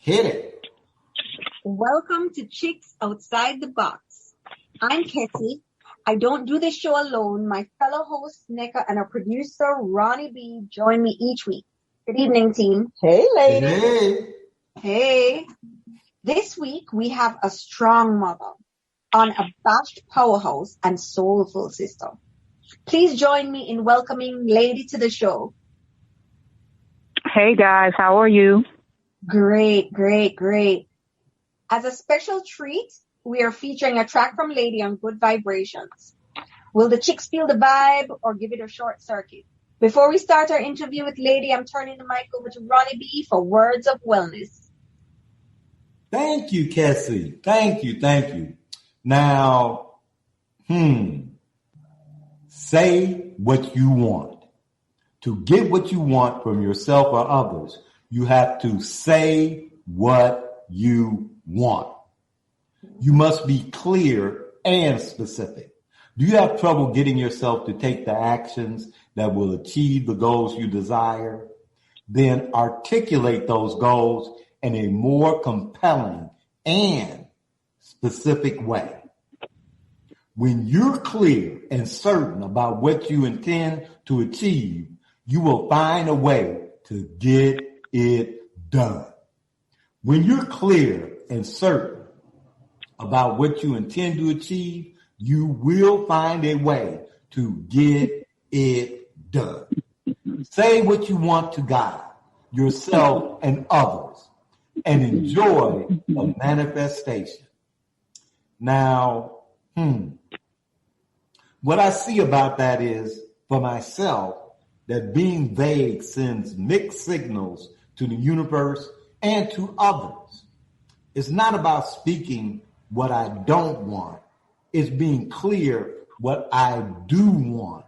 Hit it. Welcome to Chicks Outside the Box. I'm Ketty. I don't do this show alone. My fellow host, Nika, and our producer, Ronnie B, join me each week. Good evening, team. Hey, ladies. Hey. Hey. This week, we have a strong mother, Unabashed Powerhouse, and Soulful Sister. Please join me in welcoming Lady to the show. Hey, guys. How are you? Great. As a special treat, we are featuring a track from Lady on Good Vibrations. Will the chicks feel the vibe or give it a short circuit? Before we start our interview with Lady, I'm turning the mic over to Ronnie B for words of wellness. Thank you, Cassie. Thank you. Now, say what you want. To get what you want from yourself or others, you have to say what you want. You must be clear and specific. Do you have trouble getting yourself to take the actions that will achieve the goals you desire? Then articulate those goals in a more compelling and specific way. When you're clear and certain about what you intend to achieve, you will find a way to get it done. When you're clear and certain about what you intend to achieve, you will find a way to get it done. Say what you want to God, yourself, and others, and enjoy the manifestation. Now, what I see about that is, for myself, that being vague sends mixed signals to the universe and to others. It's not about speaking what I don't want. It's being clear what I do want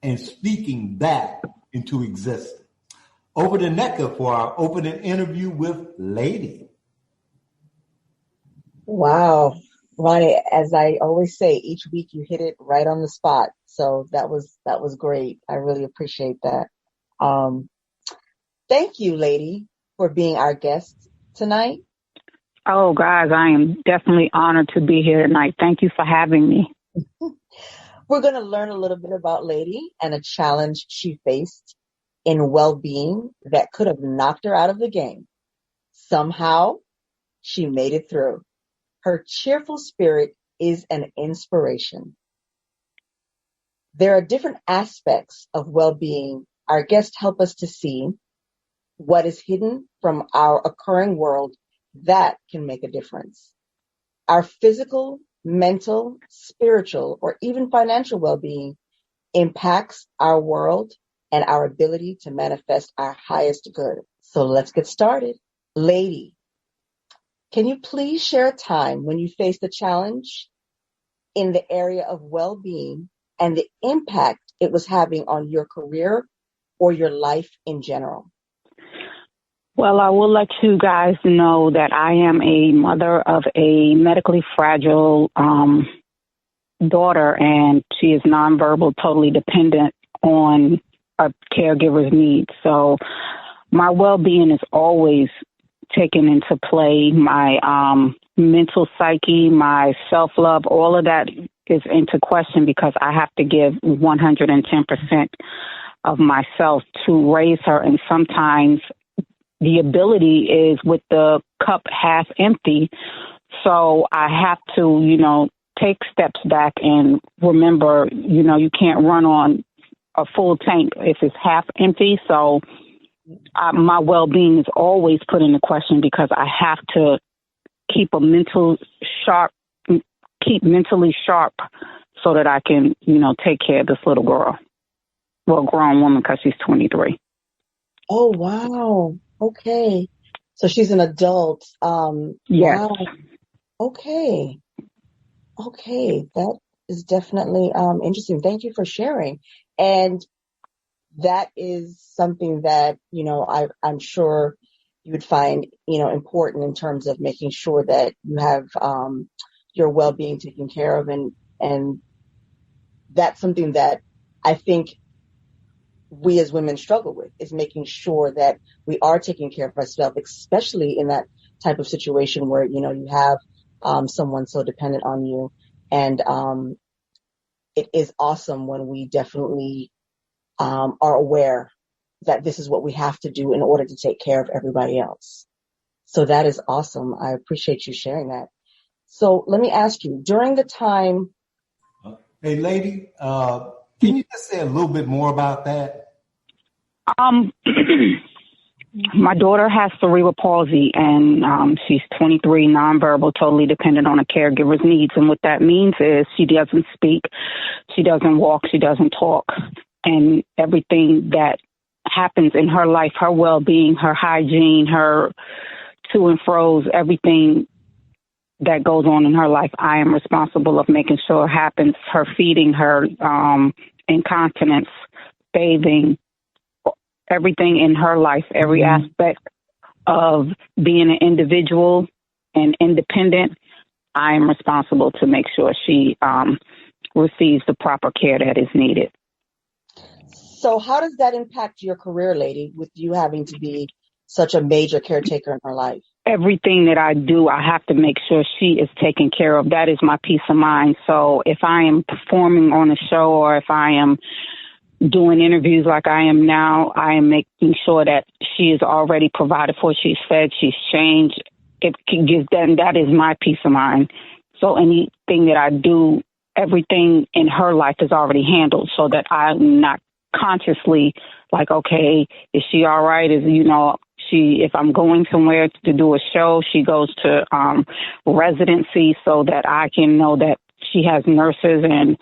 and speaking that into existence. Over to Nika for our opening interview with Lady. Wow. Ronnie, as I always say, each week you hit it right on the spot. So that was great. I really appreciate that. Thank you, Lady, for being our guest tonight. Oh, guys, I am definitely honored to be here tonight. Thank you for having me. We're going to learn a little bit about Lady and a challenge she faced in well-being that could have knocked her out of the game. Somehow, she made it through. Her cheerful spirit is an inspiration. There are different aspects of well-being. Our guests help us to see what is hidden from our occurring world that can make a difference. Our physical, mental, spiritual, or even financial well-being impacts our world and our ability to manifest our highest good. So let's get started. Lady, can you please share a time when you faced a challenge in the area of well-being and the impact it was having on your career or your life in general? Well, I will let you guys know that I am a mother of a medically fragile daughter, and she is nonverbal, totally dependent on a caregiver's needs. So my well-being is always taken into play. My mental psyche, my self-love, all of that is into question because I have to give 110% of myself to raise her. And sometimes the ability is with the cup half empty. So I have to, take steps back and remember, you can't run on a full tank if it's half empty. So my well-being is always put into question because I have to keep mentally sharp so that I can, take care of this little girl. Well, grown woman because she's 23. Oh, wow. Okay. So she's an adult. Yes. Wow. Okay. That is definitely interesting. Thank you for sharing. And that is something that, I'm sure you would find, important in terms of making sure that you have your well-being taken care of. And that's something that I think we as women struggle with, is making sure that we are taking care of ourselves, especially in that type of situation where, you have someone so dependent on you. And it is awesome when we definitely are aware that this is what we have to do in order to take care of everybody else. So that is awesome. I appreciate you sharing that. So let me ask you, during the time... Hey, lady, can you just say a little bit more about that? My daughter has cerebral palsy, and she's 23, nonverbal, totally dependent on a caregiver's needs. And what that means is she doesn't speak, she doesn't walk, she doesn't talk. And everything that happens in her life, her well-being, her hygiene, her to and fro's, everything that goes on in her life, I am responsible of making sure happens. Her feeding, her incontinence, bathing, everything in her life, every aspect of being an individual and independent, I am responsible to make sure she receives the proper care that is needed. So how does that impact your career, lady, with you having to be such a major caretaker in her life? Everything that I do, I have to make sure she is taken care of. That is my peace of mind. So if I am performing on a show or if I am doing interviews like I am now, I am making sure that she is already provided for. She's fed, she's changed. It can give them, that is my peace of mind. So anything that I do, everything in her life is already handled so that I'm not consciously like, okay, is she all right? If I'm going somewhere to do a show, she goes to residency so that I can know that she has nurses and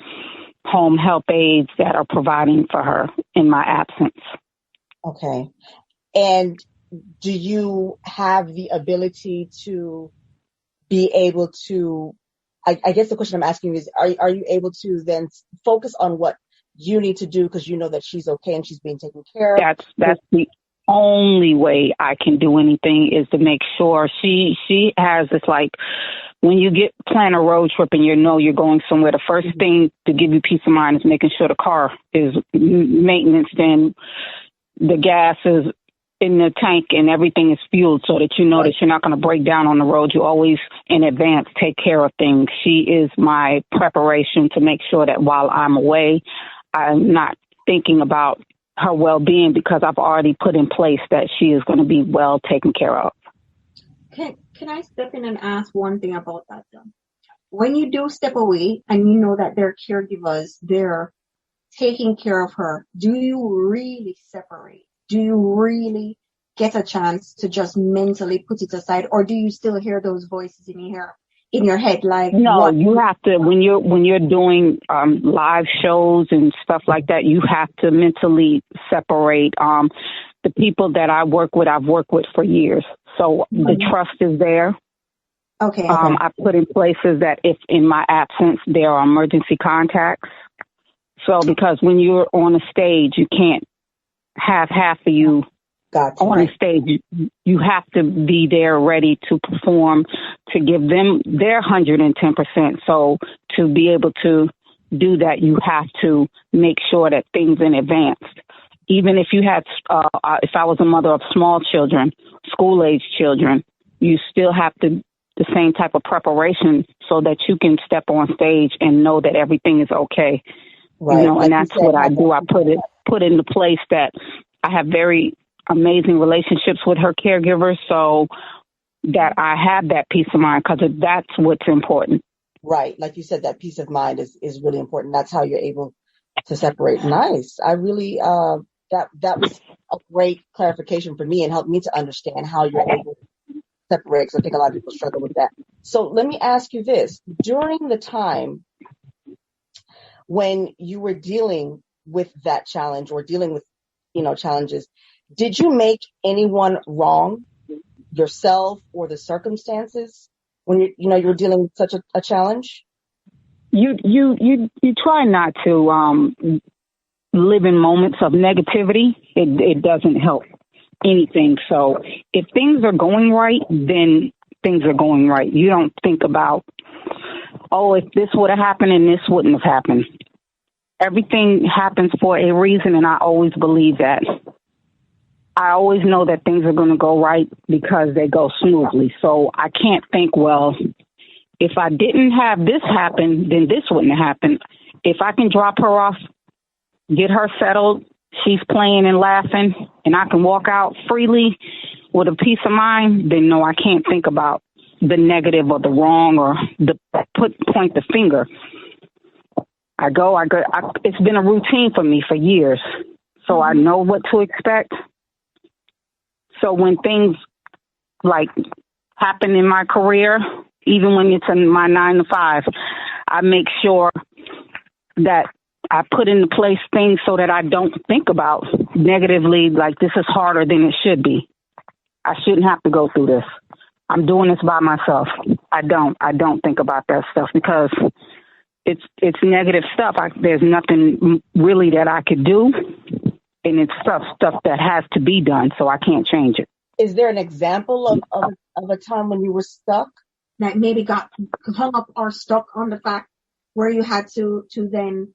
home help aides that are providing for her in my absence. Okay. And do you have the ability to be able to, I guess the question I'm asking you is, are you able to then focus on what you need to do because you know that she's okay and she's being taken care of? That's the only way I can do anything is to make sure she has this, like, when you plan a road trip and you're going somewhere, the first thing to give you peace of mind is making sure the car is maintenance and the gas is in the tank and everything is fueled so that you know that you're not going to break down on the road. You always in advance take care of things. She is my preparation to make sure that while I'm away, I'm not thinking about her well-being because I've already put in place that she is going to be well taken care of. Can I step in and ask one thing about that, though? When you do step away and you know that they're caregivers, they're taking care of her, do you really separate? Do you really get a chance to just mentally put it aside, or do you still hear those voices in your head? Like, no, what? You have to, when you're doing live shows and stuff like that, you have to mentally separate. The people that I've worked with for years. So the trust is there. Okay. I put in places that if in my absence, there are emergency contacts. So because when you're on a stage, you can't have half of you on a stage. You have to be there ready to perform, to give them their 110%. So to be able to do that, you have to make sure that things in advance. Even if you had, if I was a mother of small children, school-age children, you still have to the same type of preparation so that you can step on stage and know that everything is okay. Right. And that's what I do. I put into place that I have very amazing relationships with her caregivers so that I have that peace of mind because that's what's important. Right. Like you said, that peace of mind is really important. That's how you're able to separate. Nice. I really, that was a great clarification for me and helped me to understand how you're able to separate, because I think a lot of people struggle with that. So let me ask you this. During the time when you were dealing with that challenge or dealing with, challenges, did you make anyone wrong, yourself or the circumstances, when you're dealing with such a challenge? You try not to live in moments of negativity. It doesn't help anything. So if things are going right, then things are going right. You don't think about, if this would have happened and this wouldn't have happened. Everything happens for a reason, and I always believe that. I always know that things are going to go right because they go smoothly. So I can't think, well, if I didn't have this happen, then this wouldn't have happened. If I can drop her off, get her settled, she's playing and laughing, and I can walk out freely with a peace of mind, then no, I can't think about the negative or the wrong or point the finger. I go. It's been a routine for me for years, so I know what to expect. So when things like happen in my career, even when it's in my 9 to 5, I make sure that I put into place things so that I don't think about negatively, like this is harder than it should be. I shouldn't have to go through this. I'm doing this by myself. I don't think about that stuff because it's negative stuff. There's nothing really that I could do, and it's stuff that has to be done, so I can't change it. Is there an example of a time when you were stuck? That maybe got hung up or stuck on the fact where you had to then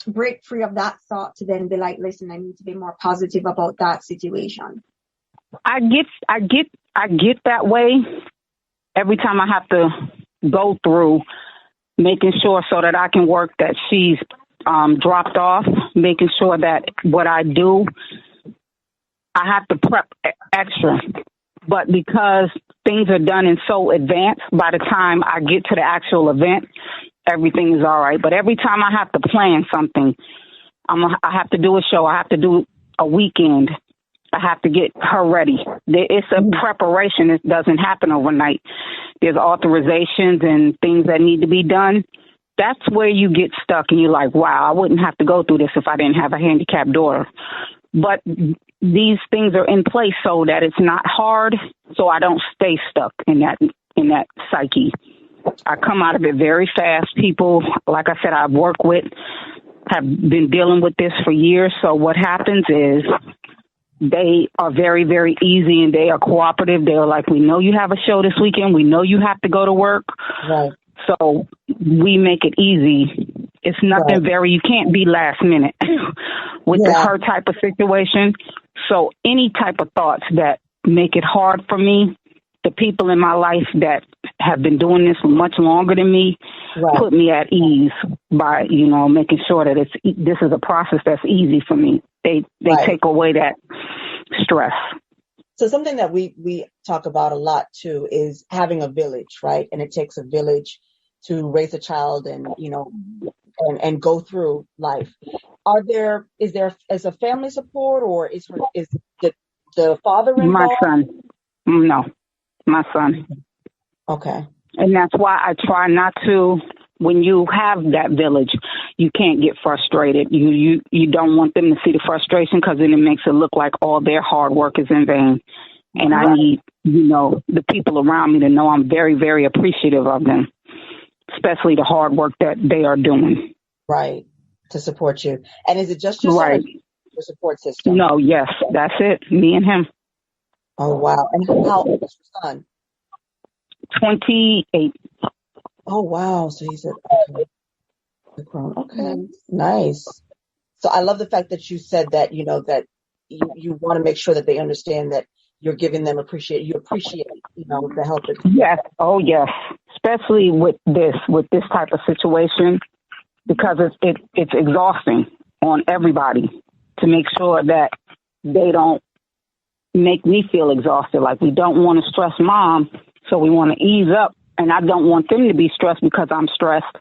break free of that thought to then be like, listen, I need to be more positive about that situation. I get that way every time I have to go through making sure so that I can work that she's dropped off, making sure that what I do, I have to prep extra. But because things are done in so advance, by the time I get to the actual event, everything is all right. But every time I have to plan something, I have to do a show, I have to do a weekend, I have to get her ready. It's a preparation. It doesn't happen overnight. There's authorizations and things that need to be done. That's where you get stuck and you're like, wow, I wouldn't have to go through this if I didn't have a handicapped daughter. But these things are in place so that it's not hard, so I don't stay stuck in that psyche. I come out of it very fast. People, like I said, I work with, have been dealing with this for years. So what happens is they are very, very easy and they are cooperative. They're like, we know you have a show this weekend. We know you have to go to work. Right. So we make it easy. It's nothing you can't be last minute with her type of situation. So any type of thoughts that make it hard for me, the people in my life that have been doing this much longer than me put me at ease by, making sure that this is a process that's easy for me. They take away that stress. So something that we talk about a lot too is having a village, right? And it takes a village to raise a child and, and go through life. Is there a family support or is the father involved? My son. No, my son. Okay. And that's why I try not to, when you have that village, you can't get frustrated. You don't want them to see the frustration because then it makes it look like all their hard work is in vain. And I need, the people around me to know I'm very, very appreciative of them, especially the hard work that they are doing. Right. To support you. And is it just your son or your support system? No, yes, that's it. Me and him. Oh, wow. And how old is your son? 28. Oh, wow. So he's grown. Okay. Nice. So I love the fact that you said that, that you want to make sure that they understand that you're giving them you appreciate, the help. Yes. Oh, yes. Especially with this type of situation, because it's exhausting on everybody to make sure that they don't make me feel exhausted. Like we don't want to stress mom, so we want to ease up. And I don't want them to be stressed because I'm stressed,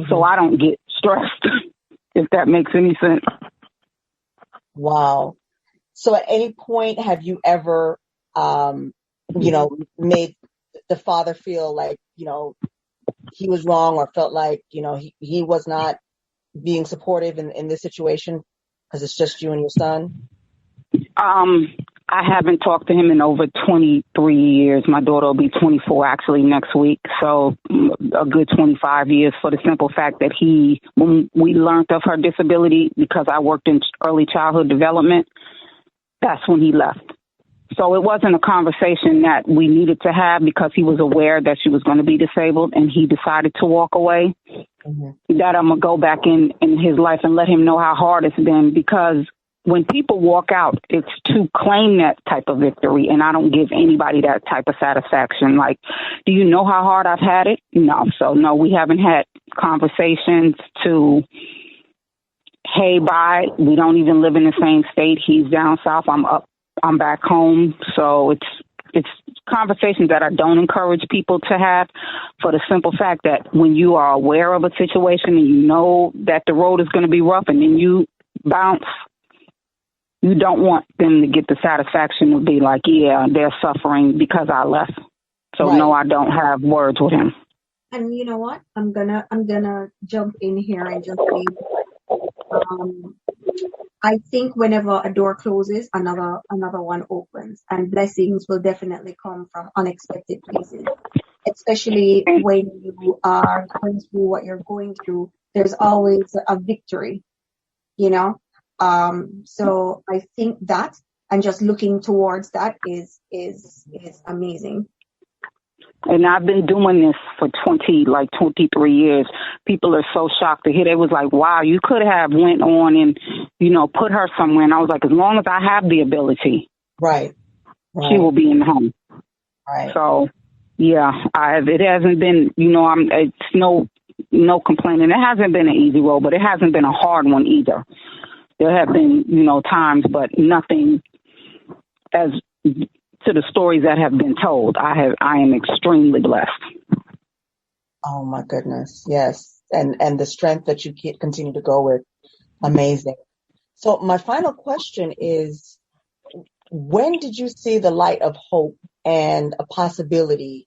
so I don't get stressed, if that makes any sense. Wow. So at any point, have you ever, made the father feel like, he was wrong or felt like, he was not being supportive in this situation because it's just you and your son? I haven't talked to him in over 23 years. My daughter will be 24 actually next week. So a good 25 years for the simple fact that when we learned of her disability, because I worked in early childhood development, that's when he left. So it wasn't a conversation that we needed to have because he was aware that she was going to be disabled and he decided to walk away. That I'm going to go back in his life and let him know how hard it's been because when people walk out, it's to claim that type of victory, and I don't give anybody that type of satisfaction. Like, do you know how hard I've had it? No. So, no, we haven't had conversations to, hey, bye. We don't even live in the same state. He's down south. I'm back home. So it's conversations that I don't encourage people to have, for the simple fact that when you are aware of a situation and you know that the road is going to be rough and then you bounce, you don't want them to get the satisfaction of be like, yeah, they're suffering because I left. So Right. no, I don't have words with him. And you know what? I'm gonna jump in here and just say, I think whenever a door closes, another one opens, and blessings will definitely come from unexpected places. Especially when you are going through what you're going through, there's always a victory, you know. So I think that, and just looking towards that is amazing. And I've been doing this for 23 years. People are so shocked to hear. They was like, wow, you could have went on and, put her somewhere. And I was like, as long as I have the ability, Right. she will be in the home. Right. So, yeah, it hasn't been, it's no complaining. It hasn't been an easy road, but it hasn't been a hard one either. There have been, times, but nothing as to the stories that have been told. I am extremely blessed. Oh my goodness. Yes. And the strength that you continue to go with. Amazing. So my final question is, when did you see the light of hope and a possibility?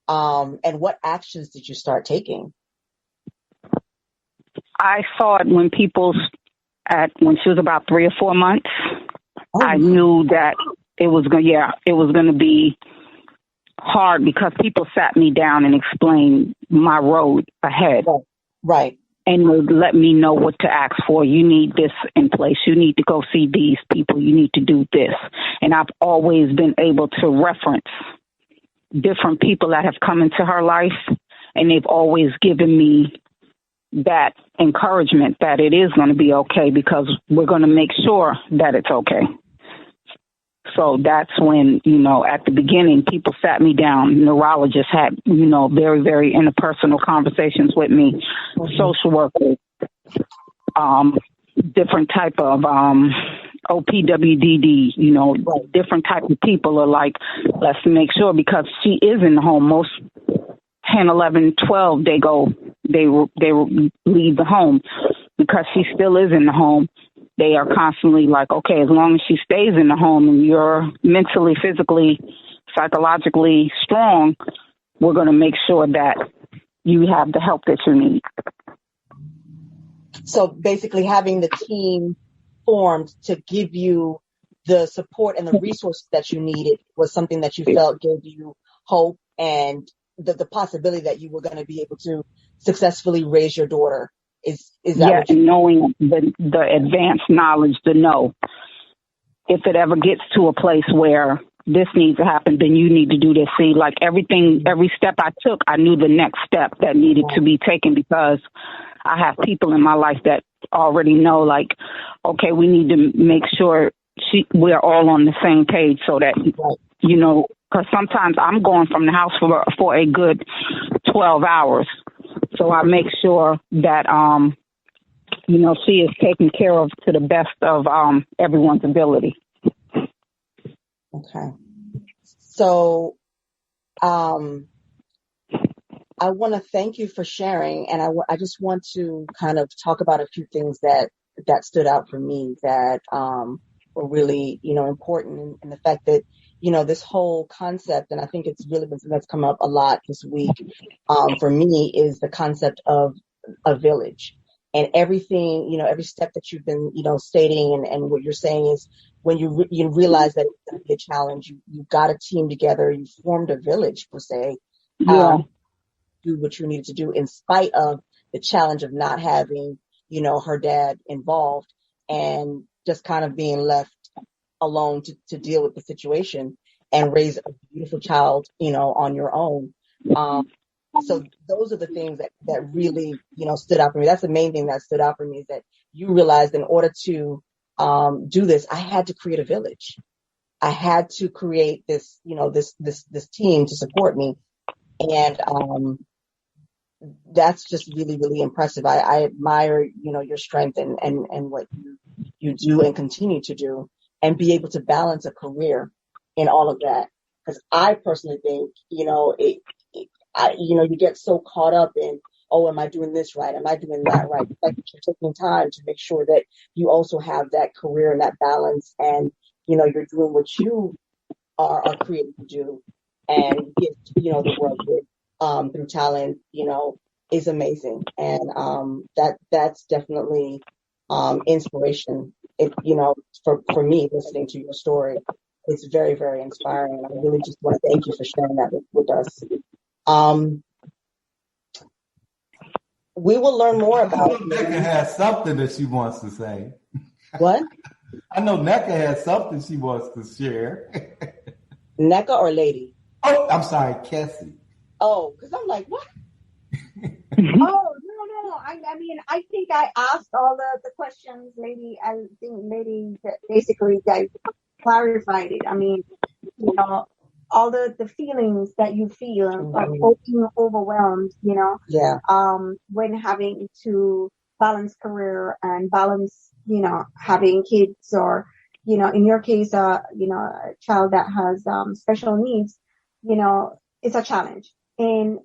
And what actions did you start taking? I saw it when when she was about 3 or 4 months. Oh. I knew that it was going to be hard because people sat me down and explained my road ahead. Right. And would let me know what to ask for. You need this in place. You need to go see these people. You need to do this. And I've always been able to reference different people that have come into her life, and they've always given me that encouragement that it is going to be okay, because we're going to make sure that it's okay. So that's when, at the beginning, people sat me down. Neurologists had, very, very interpersonal conversations with me. Mm-hmm. Social workers, different type of OPWDD, different type of people are like, let's make sure, because she is in the home. Most 10, 11, 12, they leave the home because she still is in the home. They are constantly like, okay, as long as she stays in the home and you're mentally, physically, psychologically strong, we're going to make sure that you have the help that you need. So basically having the team formed to give you the support and the resources that you needed was something that you felt gave you hope and the possibility that you were going to be able to successfully raise your daughter. Is that what you... knowing the advanced knowledge to know if it ever gets to a place where this needs to happen, then you need to do this. See, like every step I took, I knew the next step that needed to be taken, because I have people in my life that already know, like, okay, we need to make sure we're all on the same page, so that, because sometimes I'm going from the house for a good 12 hours. So I make sure that, she is taken care of to the best of everyone's ability. Okay. So I want to thank you for sharing. And I just want to kind of talk about a few things that stood out for me that were really, important. And the fact that, this whole concept, and I think it's really been something that's come up a lot this week for me, is the concept of a village. And everything, every step that you've been, stating and what you're saying is when you realize that it's going to be a challenge, you got a team together, you formed a village per se, do what you needed to do in spite of the challenge of not having, her dad involved and just kind of being left alone to deal with the situation and raise a beautiful child, on your own. So those are the things that really, stood out for me. That's the main thing that stood out for me, is that you realized in order to do this, I had to create a village. I had to create this, this team to support me. And, that's just really, really impressive. I admire, your strength and what you do and continue to do, and be able to balance a career in all of that. Because I personally think, you get so caught up in, oh, am I doing this right? Am I doing that right? It's like you're taking time to make sure that you also have that career and that balance, and, you're doing what you are created to do, and give, the world with, through talent, is amazing. And, that's definitely, inspiration. For me, listening to your story, it's very, very inspiring. I really just want to thank you for sharing that with us. We will learn more about. NECA has something that she wants to say. What? I know NECA has something she wants to share. NECA or Lady? Oh, I'm sorry, Cassie. Oh, because I'm like, what? Oh, no. I mean, I think I asked all the questions, Lady. I think Lady basically clarified it. I mean, all the feelings that you feel of being overwhelmed, Yeah. When having to balance career and balance, having kids, or, in your case, a child that has special needs, it's a challenge. And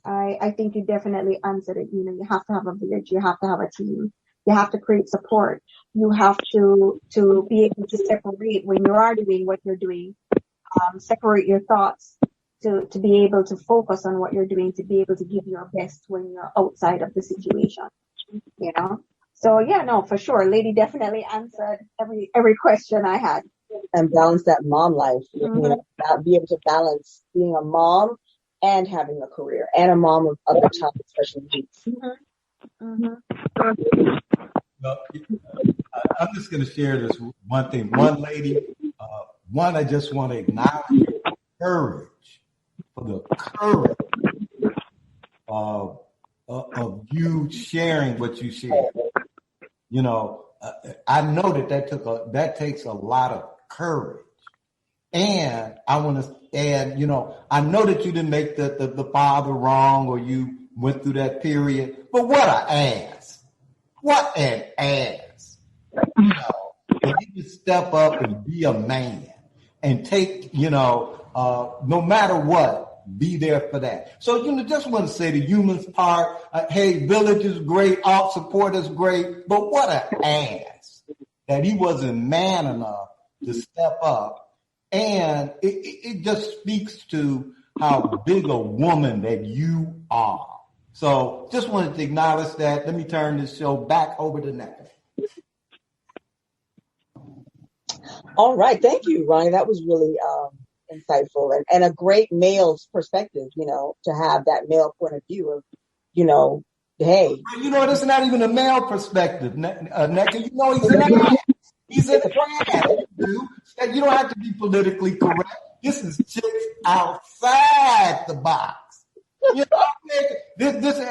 I think you definitely answered it. You have to have a village, you have to have a team, you have to create support, you have to be able to separate when you are doing what you're doing, separate your thoughts to be able to focus on what you're doing, to be able to give your best when you're outside of the situation, So yeah, no, for sure. Lady definitely answered every question I had. And balance that mom life, Mm-hmm. Be able to balance being a mom and having a career, and a mom of a child with special needs. Mm-hmm. Mm-hmm. Well, I'm just going to share this one thing. One lady, I just want to acknowledge your courage, for the courage of you sharing what you shared. I know that takes a lot of courage. And I want to add, I know that you didn't make the father wrong, or you went through that period, but what an ass. What an ass. If you just step up and be a man and take, no matter what, be there for that. So, just want to say the human's part, hey, village is great, all support is great, but what an ass that he wasn't man enough to step up. And it just speaks to how big a woman that you are. So just wanted to acknowledge that. Let me turn this show back over to NECA. All right. Thank you, Ronnie. That was really insightful, and a great male's perspective, to have that male point of view of, hey. It's not even a male perspective, NECA. He's an ass. He's an ass, dude. You don't have to be politically correct. This is chicks outside the box.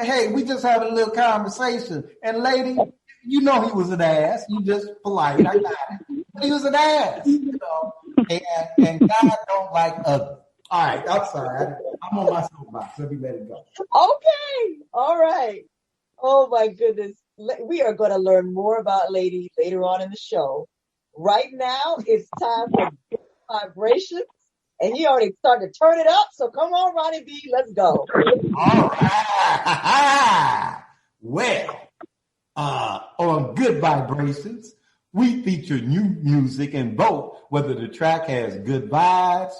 Hey, we just having a little conversation. And lady, he was an ass. You just polite. I got it. But he was an ass, And God don't like ugly. All right, I'm sorry. I'm on my soapbox. Let me let it go. Okay. All right. Oh my goodness. We are going to learn more about Lady later on in the show. Right now, it's time for vibrations, and he already started to turn it up. So come on, Ronnie B, let's go. All right. Well, on Good Vibrations, we feature new music and vote whether the track has good vibes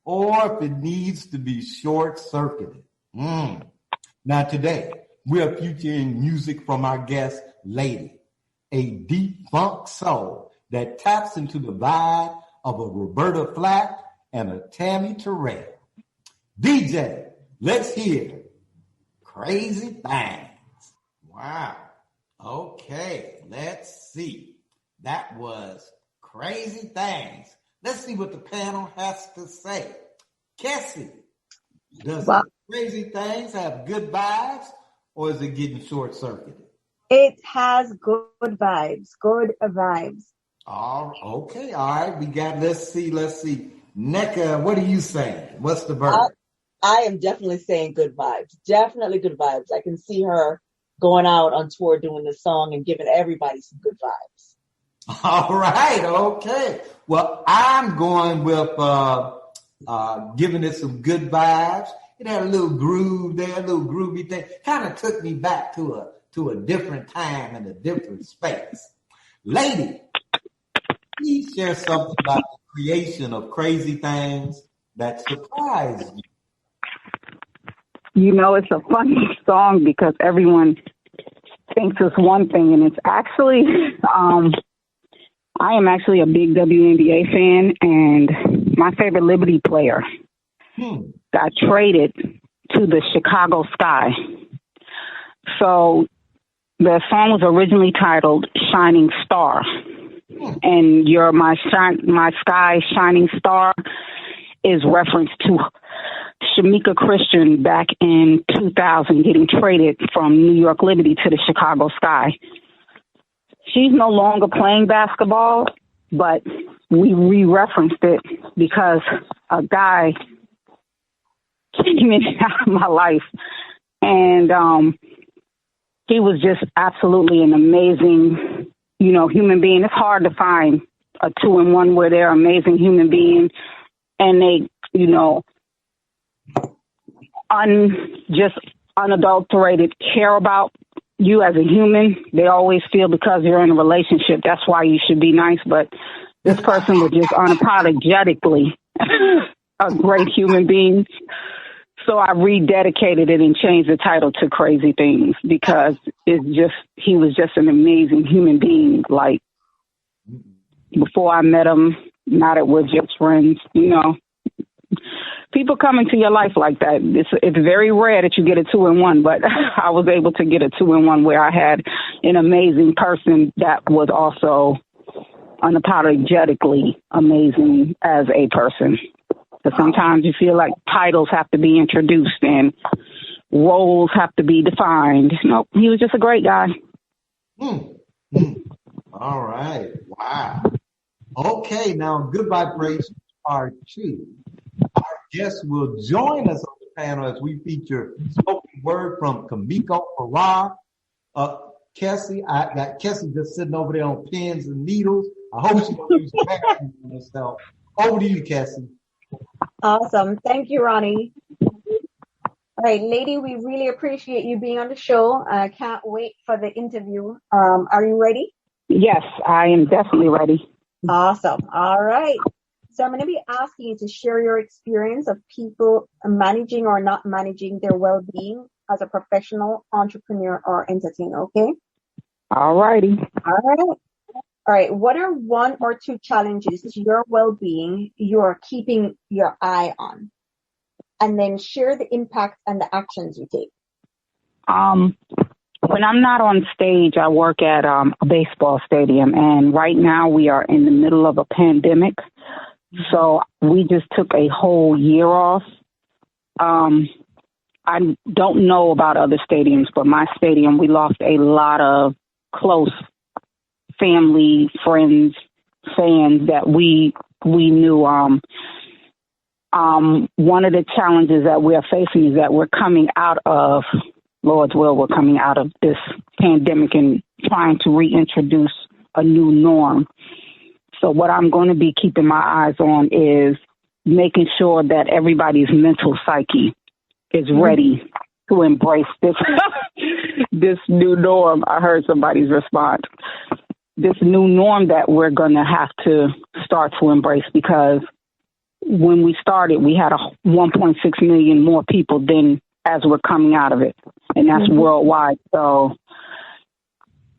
or if it needs to be short-circuited. Now today, we are featuring music from our guest, Lady, a deep funk soul that taps into the vibe of a Roberta Flack and a Tammy Terrell. DJ, let's hear Crazy Things. Wow. Okay, let's see. That was Crazy Things. Let's see what the panel has to say. Cassie, does Crazy Things have good vibes, or is it getting short-circuited? It has good vibes. Good vibes. Okay, all right. We got, let's see. NECA, what are you saying? What's the verdict? I am definitely saying good vibes. Definitely good vibes. I can see her going out on tour doing the song and giving everybody some good vibes. All right, okay. Well, I'm going with giving it some good vibes. It had a little groove there, a little groovy thing. Kind of took me back to a different time and a different space. Lady, please share something about the creation of crazy things that surprised you. You know, it's a funny song because everyone thinks it's one thing, and it's actually, I am actually a big WNBA fan, and my favorite Liberty player got traded to the Chicago Sky. So the song was originally titled Shining Star, and my sky shining star is reference to Shamika Christian back in 2000 getting traded from New York Liberty to the Chicago Sky. She's no longer playing basketball, but we re-referenced it because a guy came in and out of my life, and he was just absolutely an amazing, human being. It's hard to find a 2-in-1 where they're amazing human beings and they, just unadulterated care about you as a human. They always feel because you're in a relationship, that's why you should be nice. But this person was just unapologetically a great human being. So I rededicated it and changed the title to Crazy Things because he was just an amazing human being. Like before I met him, now that we're just friends, people come into your life like that. It's very rare that you get a 2-in-1, but I was able to get a 2-in-1 where I had an amazing person that was also unapologetically amazing as a person. But sometimes you feel like titles have to be introduced and roles have to be defined. Nope, he was just a great guy. All right. Wow. Okay, now Good Vibrations Part 2. Our guest will join us on the panel as we feature spoken word from Kamiko Farrar. Kessie, I got Kessie just sitting over there on pins and needles. I hope she don't use batteries on herself. Over to you, Kessie. Awesome. Thank you, Ronnie. All right, lady, we really appreciate you being on the show. I can't wait for the interview. Are you ready? Yes, I am definitely ready. Awesome. All right. So I'm going to be asking you to share your experience of people managing or not managing their well-being as a professional entrepreneur or entertainer, okay? All righty. All right. All right. What are 1 or 2 challenges to your well-being you're keeping your eye on? And then share the impact and the actions you take. When I'm not on stage, I work at a baseball stadium. And right now we are in the middle of a pandemic. So we just took a whole year off. I don't know about other stadiums, but my stadium, we lost a lot of close family, friends, fans that we knew. One of the challenges that we're facing is that we're coming out of, Lord's will, we're coming out of this pandemic and trying to reintroduce a new norm. So what I'm going to be keeping my eyes on is making sure that everybody's mental psyche is ready to embrace this this new norm. I heard somebody's response. This new norm that we're going to have to start to embrace, because when we started, we had 1.6 million more people than as we're coming out of it, and that's worldwide. So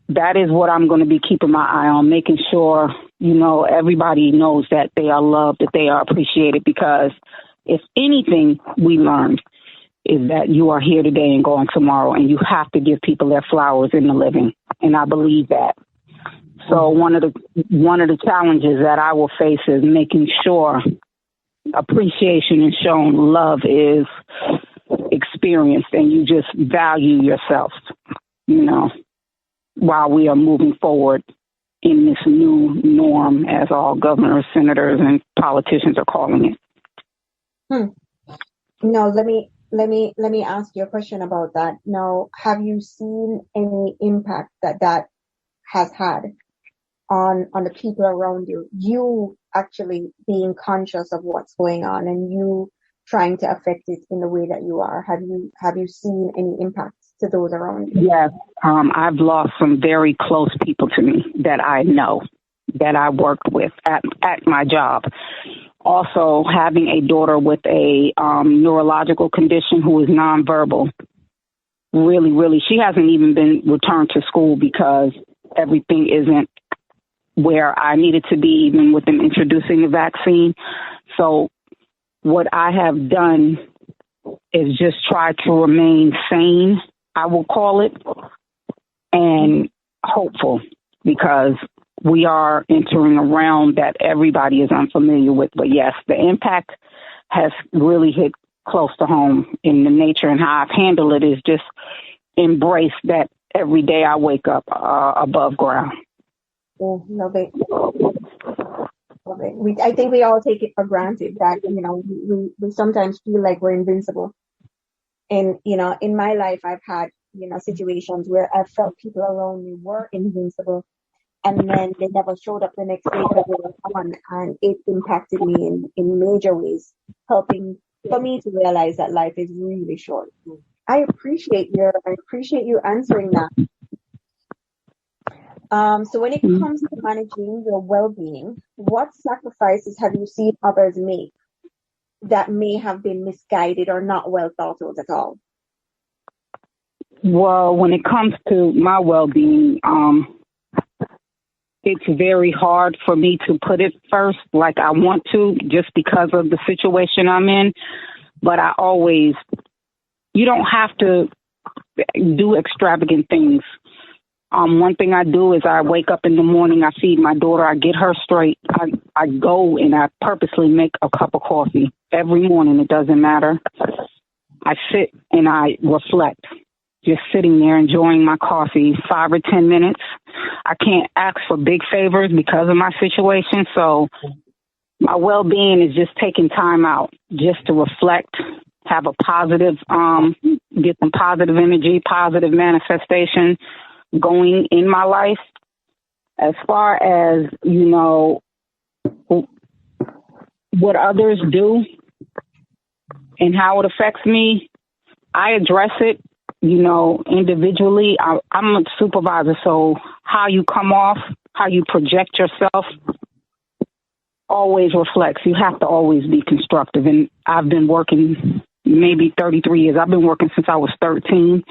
that is what I'm going to be keeping my eye on, making sure, everybody knows that they are loved, that they are appreciated, because if anything we learned is that you are here today and gone tomorrow, and you have to give people their flowers in the living. And I believe that. So one of the challenges that I will face is making sure appreciation and shown love is experienced and you just value yourself, while we are moving forward in this new norm, as all governors, senators, and politicians are calling it. No, let me ask you a question about that. Now, have you seen any impact that has had on the people around you? You actually being conscious of what's going on and you trying to affect it in the way that you are. Have you seen any impacts to those around you? Yes, I've lost some very close people to me that I know, that I worked with at my job. Also, having a daughter with a neurological condition who is nonverbal, really, she hasn't even been returned to school because everything isn't where I needed to be, even with them introducing the vaccine. So what I have done is just try to remain sane, I will call it, and hopeful, because we are entering a realm that everybody is unfamiliar with. But yes, the impact has really hit close to home in the nature, and how I've handled it is just embrace that every day I wake up above ground. Oh, love it. Love it. I think we all take it for granted that, we sometimes feel like we're invincible. And, in my life, I've had, situations where I felt people around me were invincible. And then they never showed up the next day because they were gone, and it impacted me in major ways, helping for me to realize that life is really short. I appreciate you answering that. So when it comes to managing your well-being, what sacrifices have you seen others make that may have been misguided or not well thought out at all? Well, when it comes to my well-being, it's very hard for me to put it first like I want to, just because of the situation I'm in. But you don't have to do extravagant things. One thing I do is I wake up in the morning, I feed my daughter, I get her straight. I go and I purposely make a cup of coffee every morning. It doesn't matter. I sit and I reflect, just sitting there enjoying my coffee, 5 or 10 minutes. I can't ask for big favors because of my situation. So my well-being is just taking time out just to reflect, have a positive, get some positive energy, positive manifestation going in my life. As far as, what others do and how it affects me, I address it, individually. I'm a supervisor, so how you come off, how you project yourself always reflects. You have to always be constructive. And I've been working maybe 33 years. I've been working since I was 13.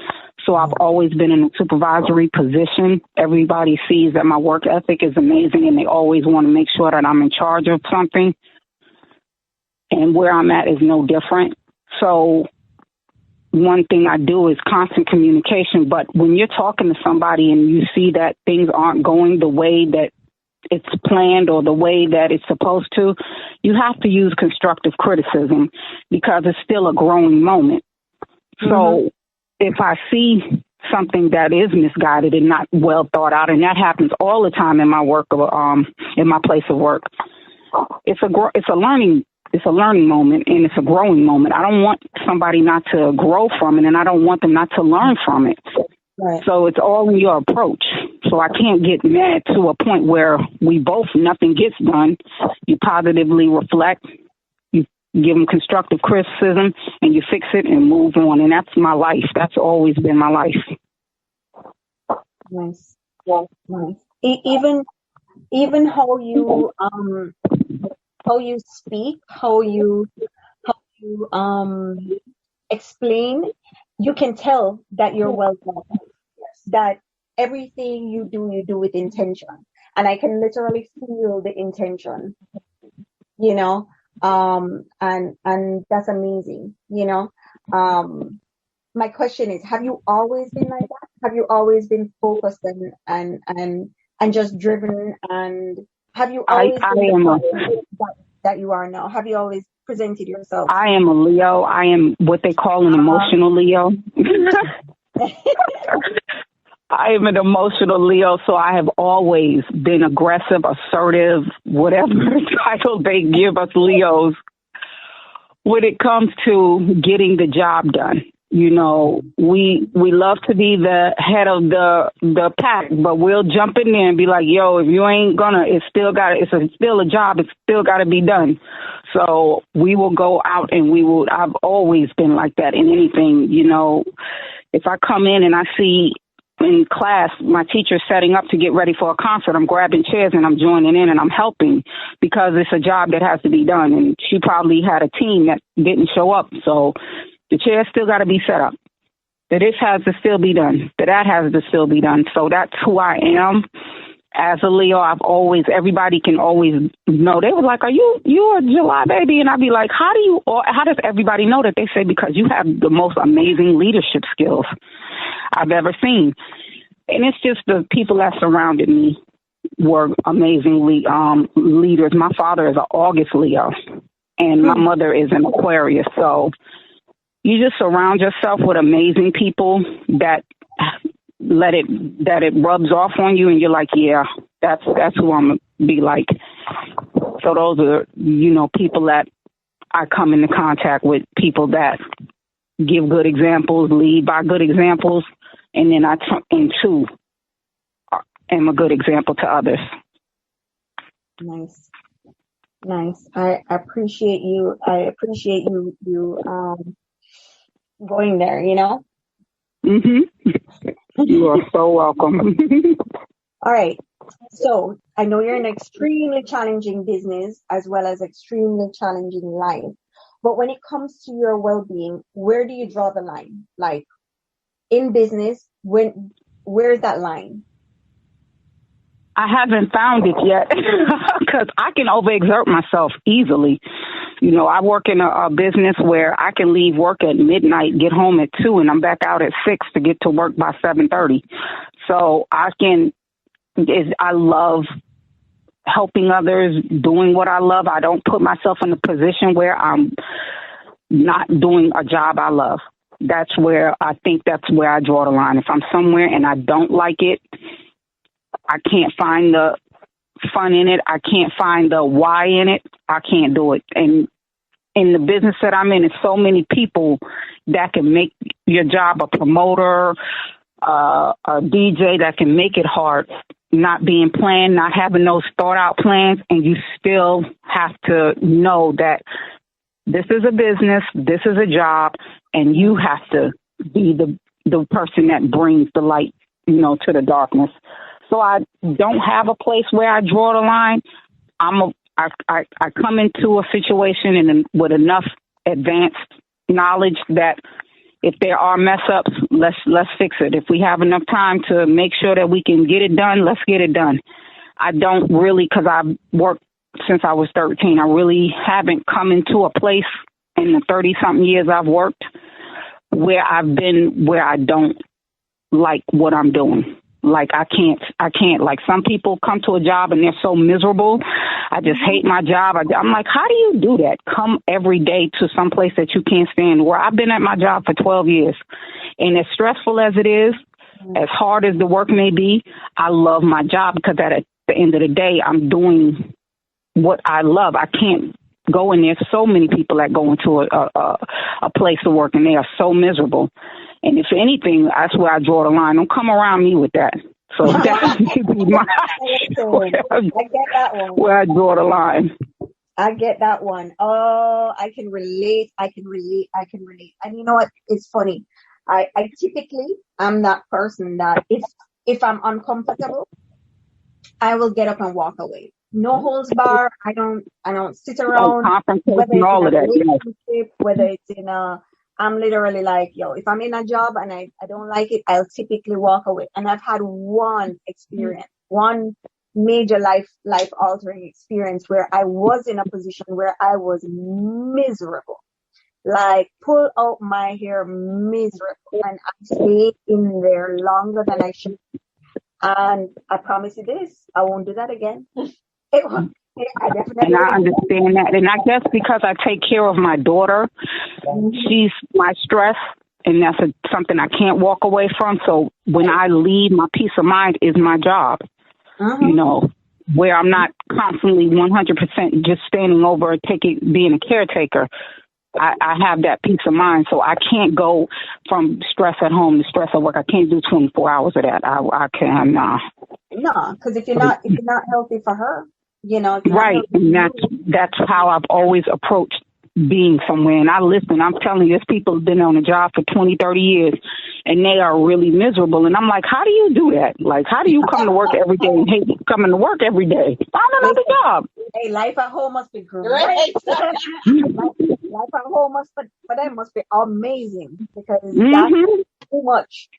So I've always been in a supervisory position. Everybody sees that my work ethic is amazing, and they always want to make sure that I'm in charge of something. And where I'm at is no different. So one thing I do is constant communication. But when you're talking to somebody and you see that things aren't going the way that it's planned or the way that it's supposed to, you have to use constructive criticism, because it's still a growing moment. Mm-hmm. So if I see something that is misguided and not well thought out, and that happens all the time in my work, in my place of work, it's a learning moment, and it's a growing moment. I don't want somebody not to grow from it, and I don't want them not to learn from it. Right. So it's all in your approach. So I can't get mad to a point where nothing gets done. You positively reflect, you give them constructive criticism, and you fix it and move on. And that's my life. That's always been my life. Nice. Yeah. Nice. Even how you speak, how you explain, you can tell that you're well done. That everything you do with intention, and I can literally feel the intention. And that's amazing. My question is: have you always been like that? Have you always been focused and just driven? And have you always been that you are now? Have you always presented yourself? I am a Leo. I am what they call an emotional Leo. I am an emotional Leo, so I have always been aggressive, assertive, whatever title they give us Leos when it comes to getting the job done. You know, we love to be the head of the pack, but we'll jump in there and be like, yo, if you ain't gonna, it's still a job. It's still got to be done. So we will go out and I've always been like that in anything. You know, if I come in and I see in class my teacher setting up to get ready for a concert, I'm grabbing chairs and I'm joining in and I'm helping because it's a job that has to be done. And she probably had a team that didn't show up. So the chair still got to be set up. That this has to still be done. That has to still be done. So that's who I am. As a Leo, everybody can always know. They were like, are you a July baby? And I'd be like, how does everybody know that? They say, because you have the most amazing leadership skills I've ever seen. And it's just the people that surrounded me were amazing leaders. My father is an August Leo and my mother is an Aquarius. So you just surround yourself with amazing people that it rubs off on you and you're like, yeah, that's who I'm going to be like. So those are, you know, people that I come into contact with, people that give good examples, lead by good examples, and then I am a good example to others. Nice. I appreciate you. Going there, you know? Mm-hmm. You are so welcome. All right. So I know you're in an extremely challenging business as well as extremely challenging life. But when it comes to your well-being, where do you draw the line? Like in business, where's that line? I haven't found it yet because I can overexert myself easily. You know, I work in a business where I can leave work at midnight, get home at 2, and I'm back out at 6 to get to work by 7:30. So I love helping others, doing what I love. I don't put myself in a position where I'm not doing a job I love. That's where I draw the line. If I'm somewhere and I don't like it, I can't find the fun in it. I can't find the why in it. I can't do it. And in the business that I'm in, it's so many people that can make your job, a promoter, a DJ, that can make it hard, not being planned, not having those thought out plans. And you still have to know that this is a business, this is a job, and you have to be the person that brings the light, you know, to the darkness. So I don't have a place where I draw the line. I come into a situation and with enough advanced knowledge that if there are mess ups, let's fix it. If we have enough time to make sure that we can get it done, let's get it done. I don't really, because I've worked since I was 13, I really haven't come into a place in the 30-something years I've worked where I don't like what I'm doing. Like I can't, like some people come to a job and they're so miserable. I just hate my job. I'm like, how do you do that? Come every day to some place that you can't stand, where I've been at my job for 12 years. And as stressful as it is, as hard as the work may be, I love my job because at the end of the day, I'm doing what I love. I can't go in there. So many people that go into a place to work and they are so miserable. And if anything, that's where I draw the line. Don't come around me with that. So that's my I get that one. Where I draw the line. I get that one. Oh, I can relate. And you know what? It's funny. I typically, I'm that person that if I'm uncomfortable, I will get up and walk away. No holds bar. I don't sit around. Whether it's in a relationship, whether it's in I'm literally like, yo, if I'm in a job and I don't like it, I'll typically walk away. And I've had one experience, one major life altering experience where I was in a position where I was miserable, like pull out my hair miserable. And I stayed in there longer than I should. And I promise you this, I won't do that again. I definitely and I understand that. And I guess because I take care of my daughter, she's my stress. and that's something I can't walk away from. So when I leave, my peace of mind is my job, you know, where I'm not constantly 100% just standing over being a caretaker. I have that peace of mind, so I can't go from stress at home to stress at work. I can't do 24 hours of that. I can. No, because if you're not healthy for her, you know, it's not right, healthy. and that's how I've always approached being somewhere. And I listen. I'm telling you, there's people who've been on a job for 20, 30 years, and they are really miserable. And I'm like, how do you do that? Like, how do you come to work every day and hate coming to work every day? Find another job. Hey, life at home must be great. life at home for them must be amazing, because that's too much.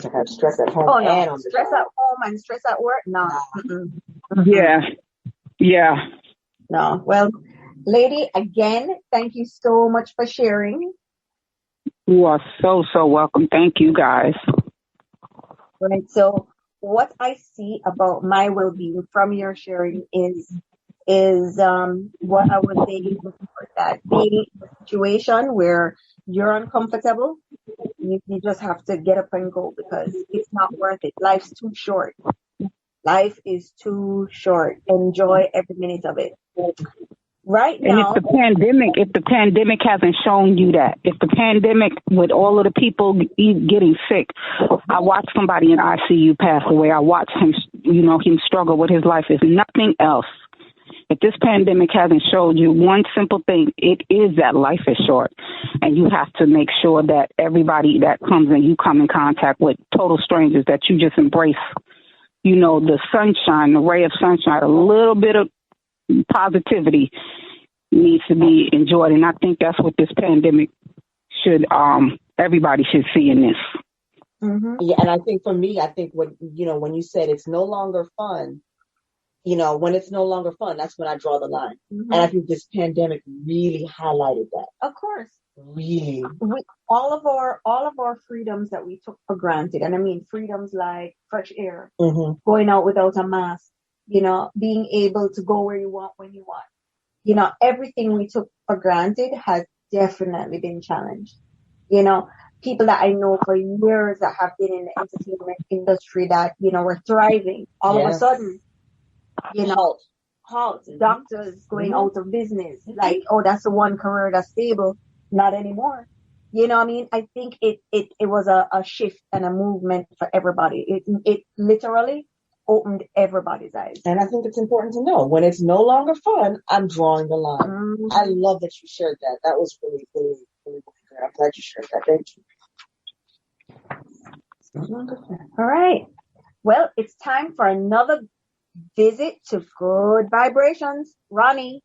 To have stress at home and on the stress job. at home and stress at work. No. Yeah. No. Well, lady, again, thank you so much for sharing. You are so welcome. Thank you, guys. Right. So what I see about my well-being from your sharing is what I would say before that, being in a situation where you're uncomfortable, you just have to get up and go, because it's not worth it. Life's too short. Life is too short. Enjoy every minute of it. Right now. And if the pandemic hasn't shown you that, if the pandemic with all of the people getting sick, I watched somebody in ICU pass away. I watched him, him struggle with his life. If nothing else, if this pandemic hasn't showed you one simple thing, it is that life is short. And you have to make sure that everybody that comes and you come in contact with, total strangers, that you just embrace, the sunshine, the ray of sunshine, a little bit of positivity needs to be enjoyed. And I think that's what this pandemic everybody should see in this. Yeah, and I think for me, when you said it's no longer fun, when it's no longer fun, that's when I draw the line. And I think this pandemic really highlighted that. Of course. Really. All of our freedoms that we took for granted, and I mean freedoms like fresh air, going out without a mask, being able to go where you want when you want. Everything we took for granted has definitely been challenged. People that I know for years that have been in the entertainment industry that, were thriving, all of a sudden, halt, doctors going out of business. Like, oh, that's the one career that's stable. Not anymore. I think it was a shift and a movement for everybody. It literally opened everybody's eyes. And I think it's important to know, when it's no longer fun, I'm drawing the line. I love that you shared that. That was really, really, really, really good. I'm glad you shared that. Thank you. All right. Well, it's time for another visit to Good Vibrations. Ronnie.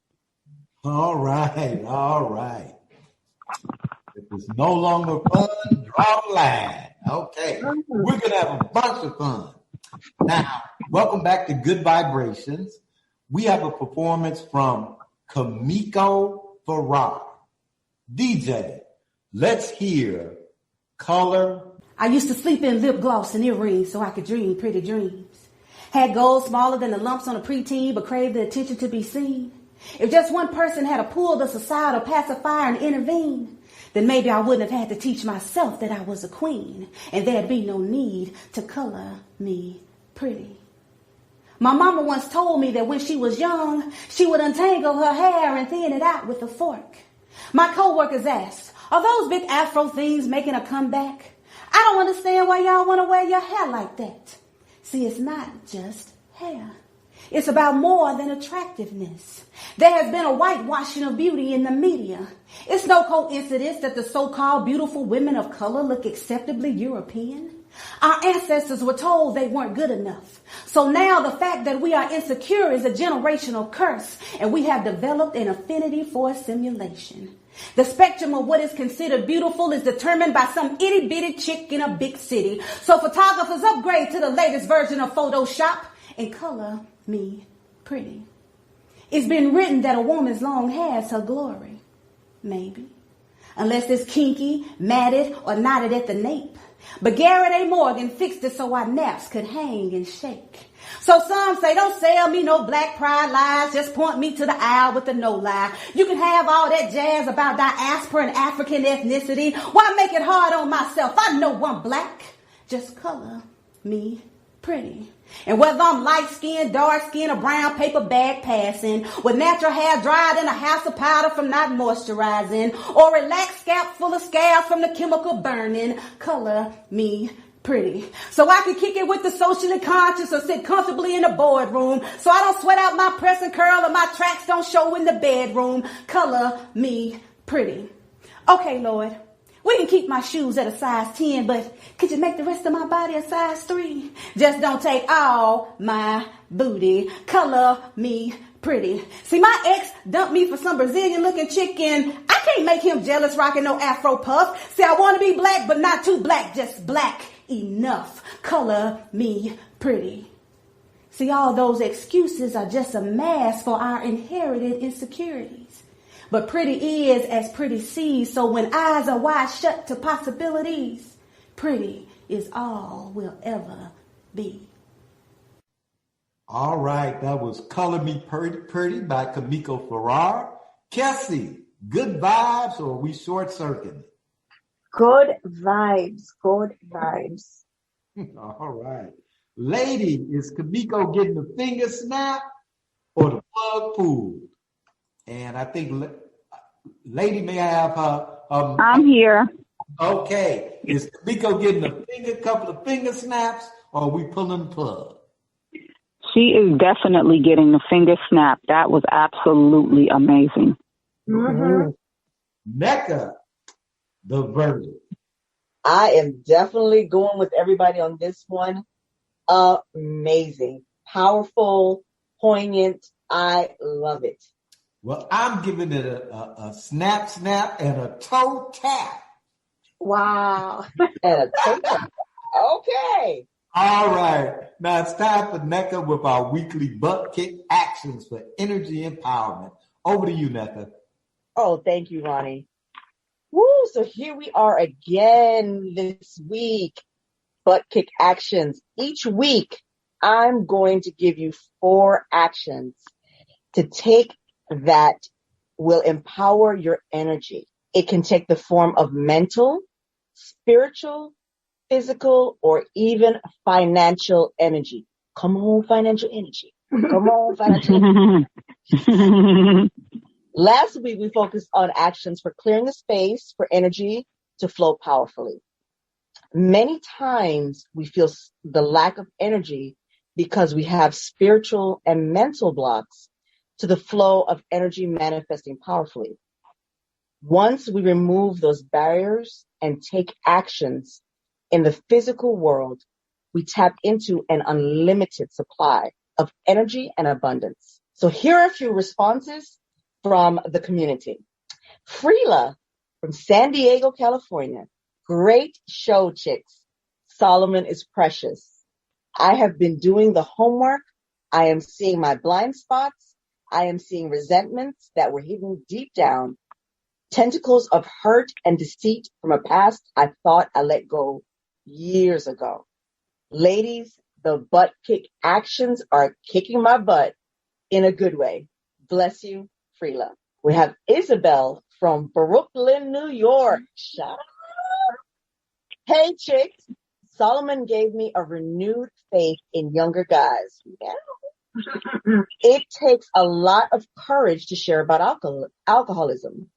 All right. If it's no longer fun, draw the line. Okay. We're going to have a bunch of fun. Now, welcome back to Good Vibrations. We have a performance from Kamiko Farrar. DJ, let's hear Color. I used to sleep in lip gloss and earrings so I could dream pretty dreams. Had goals smaller than the lumps on a preteen, but craved the attention to be seen. If just one person had to pull the societal pacifier and intervene, then maybe I wouldn't have had to teach myself that I was a queen, and there'd be no need to color me pretty. My mama once told me that when she was young, she would untangle her hair and thin it out with a fork. My coworkers asked, are those big afro things making a comeback? I don't understand why y'all want to wear your hair like that. See, it's not just hair. It's about more than attractiveness. There has been a whitewashing of beauty in the media. It's no coincidence that the so-called beautiful women of color look acceptably European. Our ancestors were told they weren't good enough. So now the fact that we are insecure is a generational curse, and we have developed an affinity for simulation. The spectrum of what is considered beautiful is determined by some itty-bitty chick in a big city. So photographers upgrade to the latest version of Photoshop and color me pretty. It's been written that a woman's long hair is her glory. Maybe. Unless it's kinky, matted, or knotted at the nape. But Garrett A. Morgan fixed it so our naps could hang and shake. So some say, don't sell me no black pride lies, just point me to the aisle with the no lie. You can have all that jazz about diaspora and African ethnicity. Why make it hard on myself? I know I'm black. Just color me pretty. And whether I'm light-skinned, dark-skinned, or brown paper bag passing, with natural hair dried in a house of powder from not moisturizing, or relaxed scalp full of scabs from the chemical burning, color me pretty. So I can kick it with the socially conscious or sit comfortably in the boardroom, so I don't sweat out my press and curl or my tracks don't show in the bedroom. Color me pretty. Okay, Lord. We can keep my shoes at a size 10, but could you make the rest of my body a size 3? Just don't take all my booty. Color me pretty. See, my ex dumped me for some Brazilian looking chicken. I can't make him jealous rocking no Afro puff. See, I want to be black, but not too black, just black enough. Color me pretty. See, all those excuses are just a mask for our inherited insecurities. But pretty is as pretty sees, so when eyes are wide shut to possibilities, pretty is all we'll ever be. All right, that was Color Me Pretty by Kamiko Farrar. Kessie, good vibes, or are we short-circuiting? Good vibes, good vibes. All right. Lady, is Kamiko getting the finger snap or the plug pulled? And I think Lady may have her. I'm here. Okay. Is Kamiko getting a couple of finger snaps, or are we pulling the plug? She is definitely getting the finger snap. That was absolutely amazing. Mm-hmm. Mecca, the verdict. I am definitely going with everybody on this one. Amazing. Powerful, poignant. I love it. Well, I'm giving it a snap, and a toe tap. Wow. And a toe tap. Okay. All right. Now it's time for NECA with our weekly butt kick actions for energy empowerment. Over to you, NECA. Oh, thank you, Ronnie. Woo, so here we are again this week. Butt kick actions. Each week, I'm going to give you 4 actions to take that will empower your energy. It can take the form of mental, spiritual, physical, or even financial energy. Come on, financial energy. Come on, financial energy. Last week, we focused on actions for clearing the space for energy to flow powerfully. Many times we feel the lack of energy because we have spiritual and mental blocks to the flow of energy manifesting powerfully. Once we remove those barriers and take actions in the physical world, we tap into an unlimited supply of energy and abundance. So here are a few responses from the community. Freela from San Diego, California. Great show, chicks. Solomon is precious. I have been doing the homework. I am seeing my blind spots. I am seeing resentments that were hidden deep down. Tentacles of hurt and deceit from a past I thought I let go years ago. Ladies, the butt kick actions are kicking my butt in a good way. Bless you, Freela. We have Isabel from Brooklyn, New York. Shout out. Hey, chicks. Solomon gave me a renewed faith in younger guys. Yeah. It takes a lot of courage to share about alcoholism.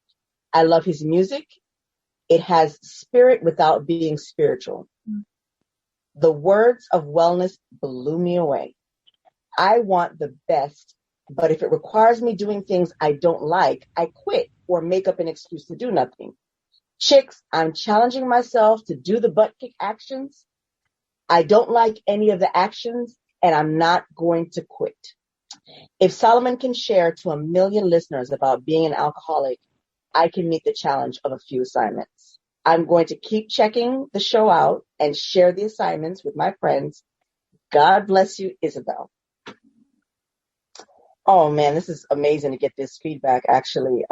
I love his music. It has spirit without being spiritual. The words of wellness blew me away. I want the best, but if it requires me doing things I don't like, I quit or make up an excuse to do nothing. Chicks, I'm challenging myself to do the butt kick actions. I don't like any of the actions, and I'm not going to quit. If Solomon can share to 1 million listeners about being an alcoholic, I can meet the challenge of a few assignments. I'm going to keep checking the show out and share the assignments with my friends. God bless you, Isabel. Oh man, this is amazing to get this feedback actually.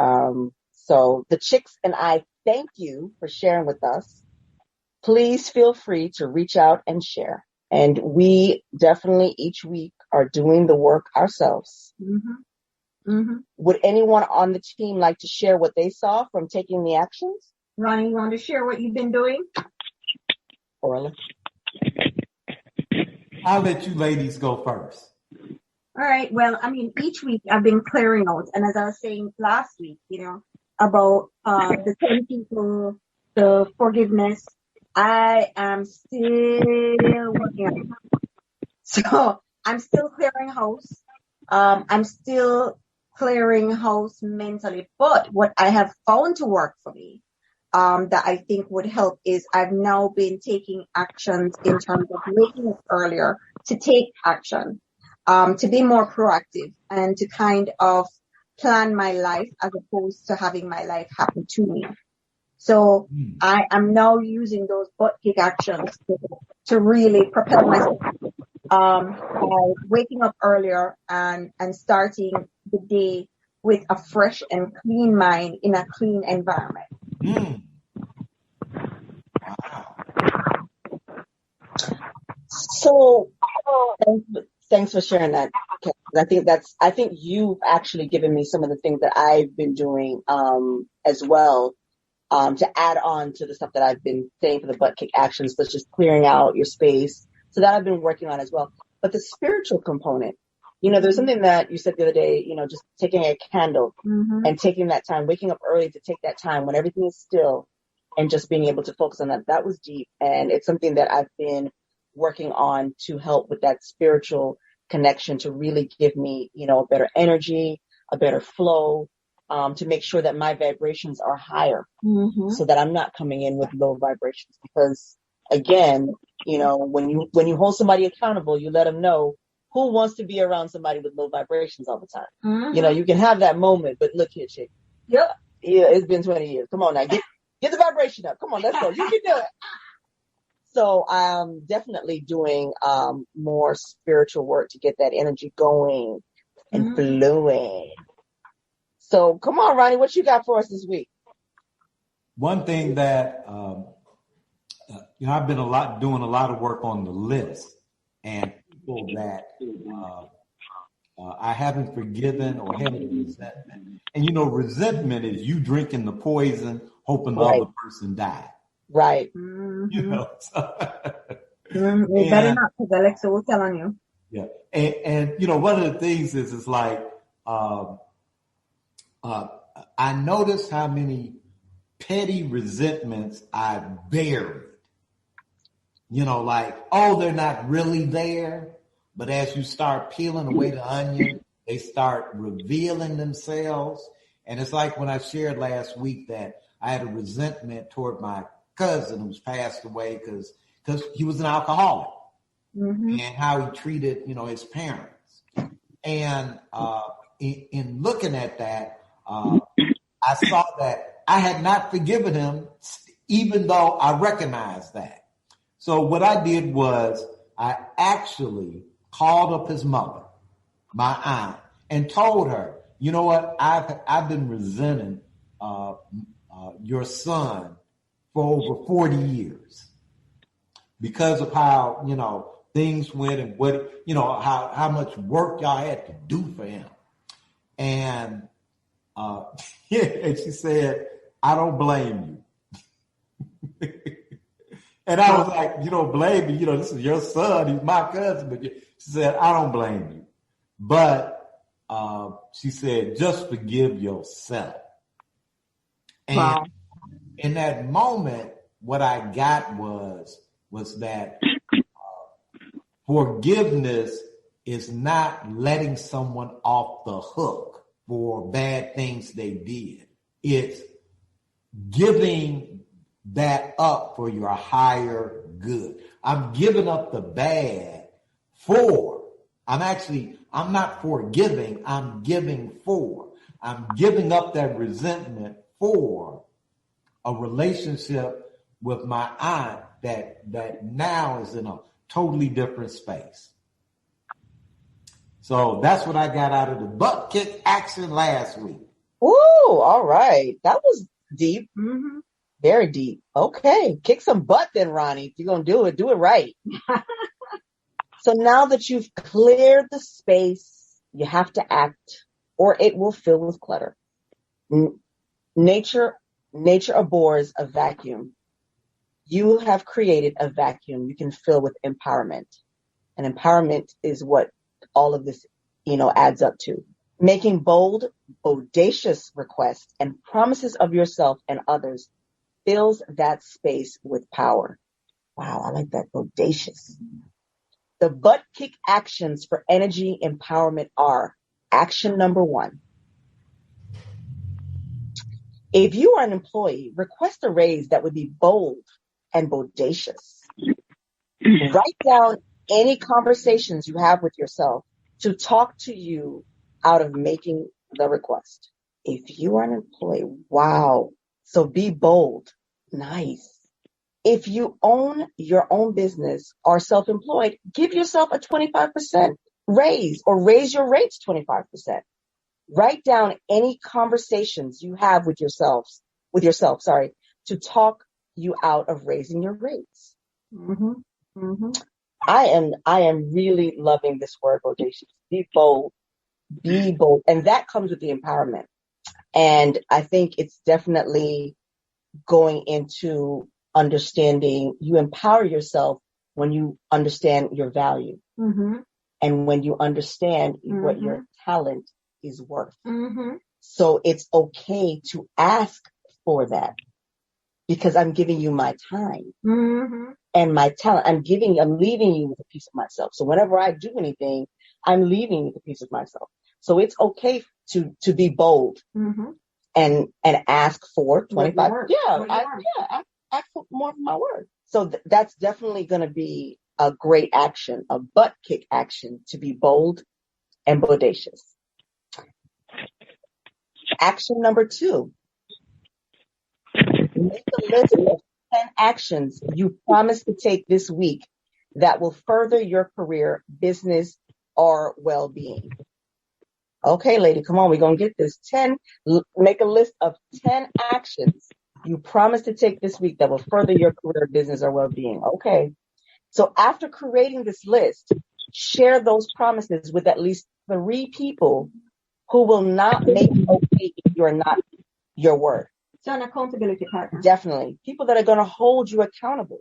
So the chicks and I thank you for sharing with us. please feel free to reach out and share. And we definitely each week are doing the work ourselves. Mm-hmm. Mm-hmm. Would anyone on the team like to share what they saw from taking the actions? Ronnie, you want to share what you've been doing? Orla? I'll let you ladies go first. All right. Well, I mean, each week I've been clearing out. And as I was saying last week, about the 10 people, the forgiveness, I am still working on it. So I'm still clearing house. I'm still clearing house mentally. But what I have found to work for me, that I think would help is I've now been taking actions in terms of waking up earlier to take action, to be more proactive and to kind of plan my life as opposed to having my life happen to me. So I am now using those butt kick actions to really propel myself, by waking up earlier and starting the day with a fresh and clean mind in a clean environment. Wow. So thanks for sharing that. I think you've actually given me some of the things that I've been doing as well, to add on to the stuff that I've been saying for the butt kick actions, such as clearing out your space. So that I've been working on as well. But the spiritual component, there's something that you said the other day, just taking a candle and taking that time, waking up early to take that time when everything is still and just being able to focus on that. That was deep. And it's something that I've been working on to help with that spiritual connection, to really give me, a better energy, a better flow, to make sure that my vibrations are higher, so that I'm not coming in with low vibrations. Because again, when you hold somebody accountable, you let them know who wants to be around somebody with low vibrations all the time. You can have that moment, but look here, chick. Yeah, it's been 20 years. Come on now, get the vibration up. Come on, let's go. You can do it. So I'm definitely doing more spiritual work to get that energy going and flowing. So come on, Ronnie, what you got for us this week? One thing that I've been doing a lot of work on the list, and people that I haven't forgiven or held a resentment. And resentment is you drinking the poison, hoping the other person died. Right. So. You better not, because Alexa will tell on you. Yeah. And one of the things is, it's like, I noticed how many petty resentments I buried. Like, they're not really there. But as you start peeling away the onion, they start revealing themselves. And it's like when I shared last week that I had a resentment toward my cousin who's passed away because he was an alcoholic, and how he treated, his parents. And in looking at that, I saw that I had not forgiven him, even though I recognized that. So what I did was I actually called up his mother, my aunt, and told her, you know what, I've been resenting your son for over 40 years because of how, things went and what, how much work y'all had to do for him. And and she said, I don't blame you. And I was like, you don't blame me. This is your son. He's my cousin. But she said, I don't blame you. But she said, just forgive yourself. And in that moment, what I got was that forgiveness is not letting someone off the hook for bad things they did. It's giving that up for your higher good. I'm giving up the bad I'm not forgiving, I'm giving for. I'm giving up that resentment for a relationship with my aunt that now is in a totally different space. So that's what I got out of the butt kick action last week. Ooh, all right. That was deep. Very deep. Okay. Kick some butt then, Ronnie. If you're going to do it right. So now that you've cleared the space, you have to act or it will fill with clutter. Nature abhors a vacuum. You have created a vacuum you can fill with empowerment. And empowerment is what all of this, adds up to. Making bold, audacious requests and promises of yourself and others fills that space with power. Wow, I like that. Audacious. The butt kick actions for energy empowerment are action number 1. If you are an employee, request a raise that would be bold and bodacious. Write down any conversations you have with yourself to talk to you out of making the request. If you are an employee, wow. So be bold. Nice. If you own your own business or self-employed, give yourself a 25% raise or raise your rates 25%. Write down any conversations you have with yourself, to talk you out of raising your rates. Mm-hmm. Mm-hmm. I am really loving this word, audacious. Be bold. Be bold. And that comes with the empowerment. And I think it's definitely going into understanding. You empower yourself when you understand your value. Mm-hmm. And when you understand what your talent is worth. Mm-hmm. So it's okay to ask for that because I'm giving you my time and my talent. I'm leaving you with a piece of myself. So whenever I do anything, I'm leaving you with a piece of myself. So it's okay to be bold and ask for 25. Ask for more of my word. So that's definitely going to be a great action, a butt kick action, to be bold and bodacious. Action number 2, make a list of 10 actions you promise to take this week that will further your career, business, or well-being. Okay, lady, come on, we're going to get this. Make a list of 10 actions you promise to take this week that will further your career, business, or well-being. Okay. So after creating this list, share those promises with at least 3 people who will not make it okay if you are not your word. So an accountability partner. Definitely. People that are going to hold you accountable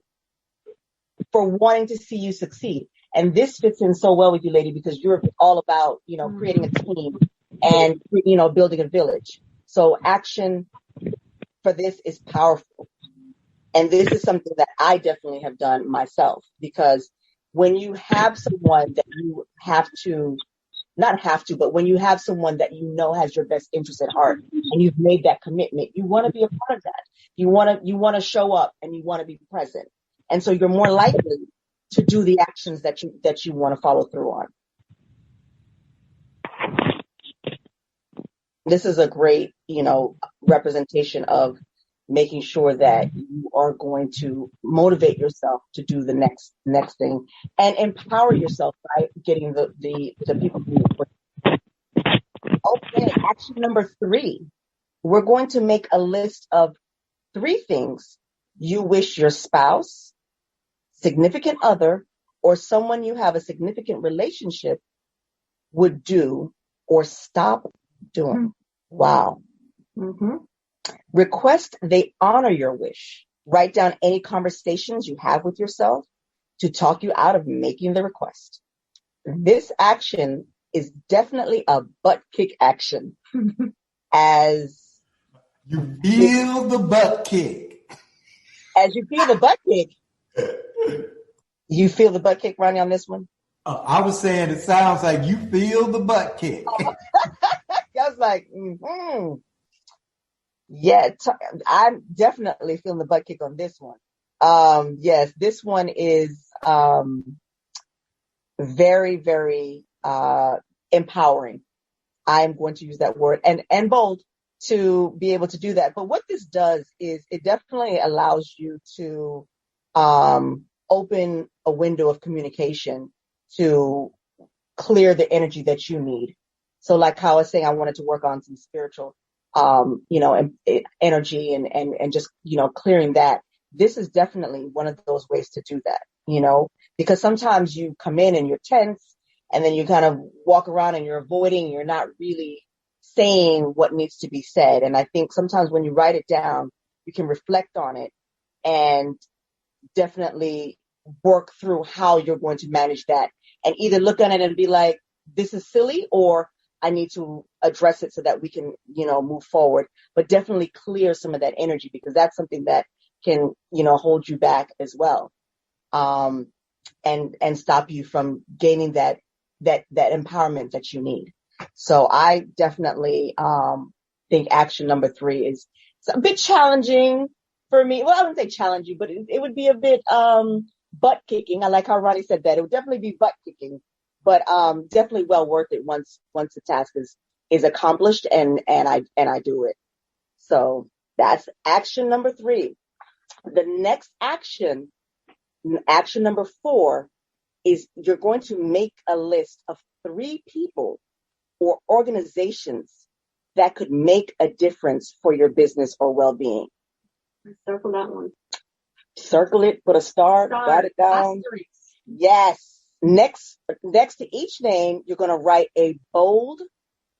for wanting to see you succeed. And this fits in so well with you, lady, because you're all about, creating a team and, building a village. So action for this is powerful. And this is something that I definitely have done myself, because when you have someone that you but when you have someone that has your best interest at heart and you've made that commitment, you want to be a part of that. You want to show up and you want to be present. And so you're more likely to do the actions that you want to follow through on. This is a great, representation of making sure that you are going to motivate yourself to do the next thing and empower yourself by getting the people who work. Okay, action number 3. We're going to make a list of 3 things you wish your spouse, significant other, or someone you have a significant relationship would do or stop doing. Wow. Mm-hmm. Request they honor your wish. Write down any conversations you have with yourself to talk you out of making the request. This action is definitely a butt kick action. As you feel the butt kick. As you feel the butt kick. You feel the butt kick, Ronnie, on this one? I was saying it sounds like you feel the butt kick. I was like, yeah, I'm definitely feeling the butt kick on this one. Yes, this one is very, very empowering. I'm going to use that word and bold to be able to do that. But what this does is it definitely allows you to open a window of communication to clear the energy that you need. So like how I was saying, I wanted to work on some spiritual energy and just, clearing that. This is definitely one of those ways to do that, because sometimes you come in and you're tense and then you kind of walk around and you're avoiding, you're not really saying what needs to be said. And I think sometimes when you write it down, you can reflect on it and definitely work through how you're going to manage that, and either look at it and be like, this is silly, or I need to address it so that we can, move forward, but definitely clear some of that energy, because that's something that can, hold you back as well. And stop you from gaining that empowerment that you need. So I definitely, think action number 3 is a bit challenging for me. Well, I wouldn't say challenging, but it would be a bit, butt kicking. I like how Ronnie said that. It would definitely be butt kicking, but, definitely well worth it once the task is accomplished and I do it. So that's action number 3. The next action number 4, is you're going to make a list of 3 people or organizations that could make a difference for your business or well-being. Circle that one. Circle it, put a star, write it down. Yes. Next to each name, you're going to write a bold,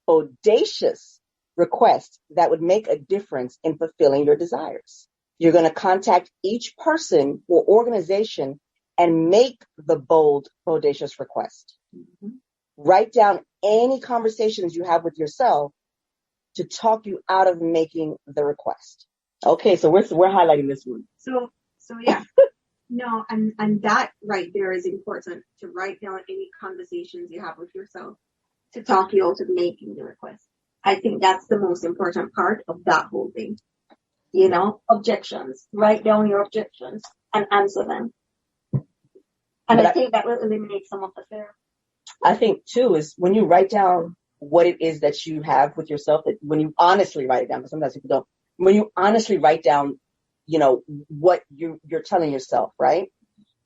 audacious request that would make a difference in fulfilling your desires. You're going to contact each person or organization and make the bold, audacious request. Mm-hmm. Write down any conversations you have with yourself to talk you out of making the request. Okay, so we're highlighting this one. So yeah. No, and that right there is important, to write down any conversations you have with yourself to talk you out of making the request. I think that's the most important part of that whole thing. Objections. Write down your objections and answer them. And I think that will eliminate some of the fear. I think too is when you write down what it is that you have with yourself, that when you honestly write it down, because sometimes people don't, when you honestly write down, what you're telling yourself, right?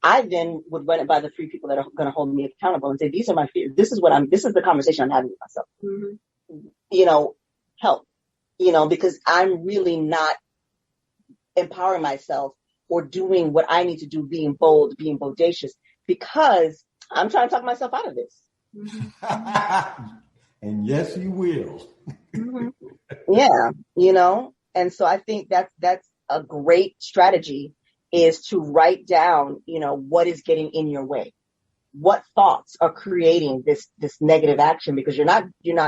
I then would run it by the 3 people that are going to hold me accountable and say, these are my fears. This is the conversation I'm having with myself. Mm-hmm. Help, because I'm really not empowering myself or doing what I need to do, being bold, being bodacious, because I'm trying to talk myself out of this. Mm-hmm. And yes, you will. Mm-hmm. Yeah, and so I think that's a great strategy, is to write down, what is getting in your way, what thoughts are creating this negative action, because you're not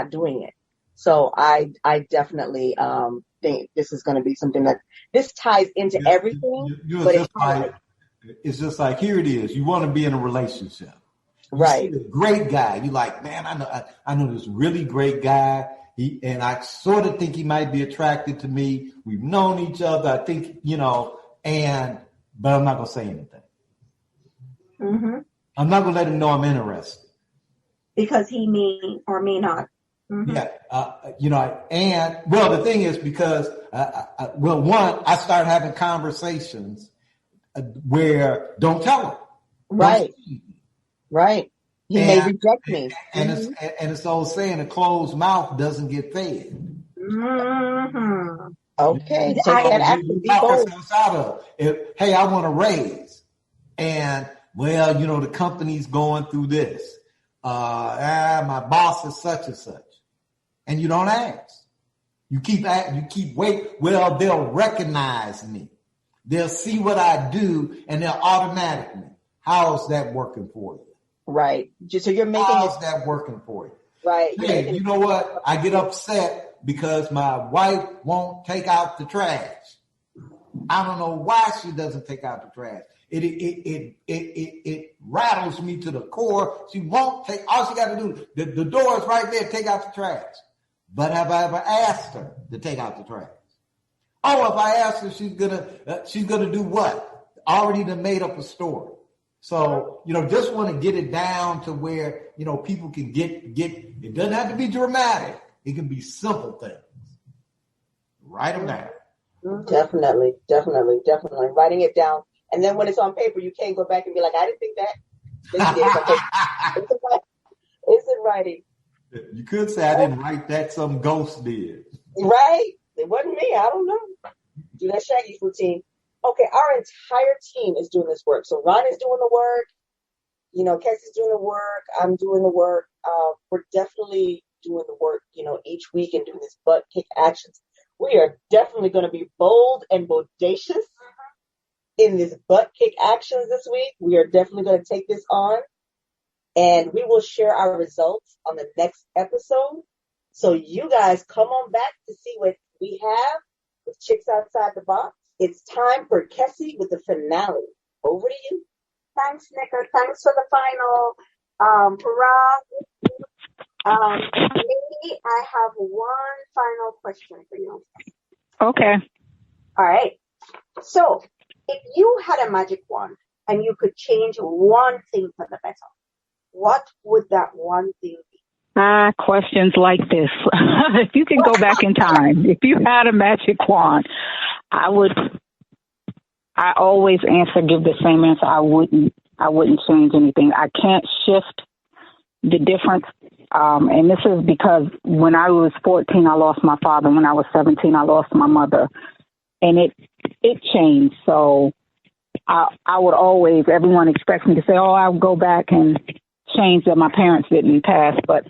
doing it. So I definitely think this is going to be something that this ties into everything. It's just like, here it is. You want to be in a relationship. Right. You see a great guy. You like, man, I know this really great guy. And I sort of think he might be attracted to me. We've known each other. I think, but I'm not going to say anything. Mm-hmm. I'm not going to let him know I'm interested. Because he may or may not. Mm-hmm. Yeah. The thing is, because, I started having conversations where don't tell him. Right. Right. He may reject me. And it's old saying, a closed mouth doesn't get fed. Mm-hmm. Okay. So hey, I want a raise. And the company's going through this. My boss is such and such. And you don't ask. You keep waiting. Well, they'll recognize me. They'll see what I do and they'll automatically. How's that working for you? Right. So you're making How's that working for you? Right. Hey, you know what? I get upset because my wife won't take out the trash. I don't know why she doesn't take out the trash. It rattles me to the core. She won't take. All she got to do, the door is right there. Take out the trash. But have I ever asked her to take out the trash? Oh, if I ask her, she's gonna do what? Already done made up a story. So, just want to get it down to where, people can get, it doesn't have to be dramatic. It can be simple things. Write them down. Definitely. Writing it down. And then when it's on paper, you can't go back and be like, I didn't think that. It's in writing. You could say I didn't write that, some ghost did. Right? It wasn't me. I don't know. Do that Shaggy routine. Okay, our entire team is doing this work. So Ron is doing the work. Kessie's doing the work. I'm doing the work. We're definitely doing the work, each week and doing this butt kick actions. We are definitely going to be bold and bodacious in this butt kick actions this week. We are definitely going to take this on, and we will share our results on the next episode. So you guys come on back to see what we have with Chicks Outside the Box. It's time for Kessie with the finale. Over to you. Thanks, Nika. Thanks for the final hurrah. Maybe I have one final question for you. Okay. All right. So, if you had a magic wand and you could change one thing for the better, what would that one thing be? Questions like this. If you can go back in time, if you had a magic wand, I always give the same answer. I wouldn't change anything. I can't shift the difference. And this is because when I was 14, I lost my father. When I was 17, I lost my mother. And it changed. So I would always, everyone expects me to say, I'll go back and change that my parents didn't pass. But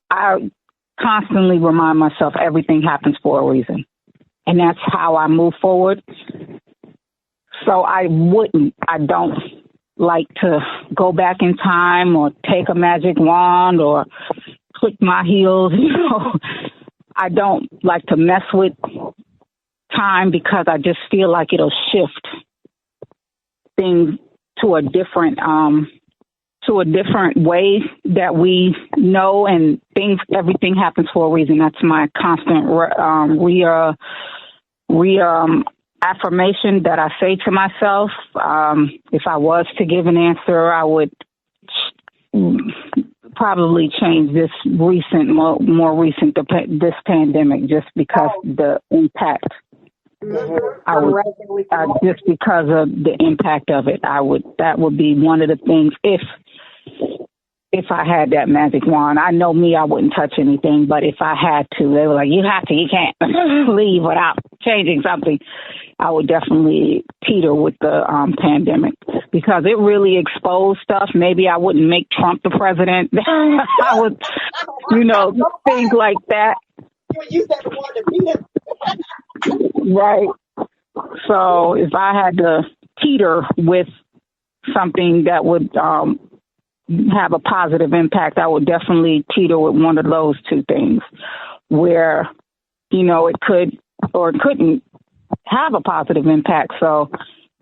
I constantly remind myself everything happens for a reason. And that's how I move forward. So I don't like to go back in time or take a magic wand or click my heels. I don't like to mess with time because I just feel like it'll shift things to a different way that we know, and everything happens for a reason. That's my constant affirmation that I say to myself. If I was to give an answer, I would probably change this more recent this pandemic, just because the impact. Just because of the impact of it, that would be one of the things. If I had that magic wand, I know me, I wouldn't touch anything. But if I had to, they were like, you can't leave without changing something. I would definitely teeter with the pandemic because it really exposed stuff. Maybe I wouldn't make Trump the president. I would, things like that. You would use that wand to beat him. Right. So if I had to teeter with something that would have a positive impact, I would definitely teeter with one of those two things where, it could or it couldn't have a positive impact. So,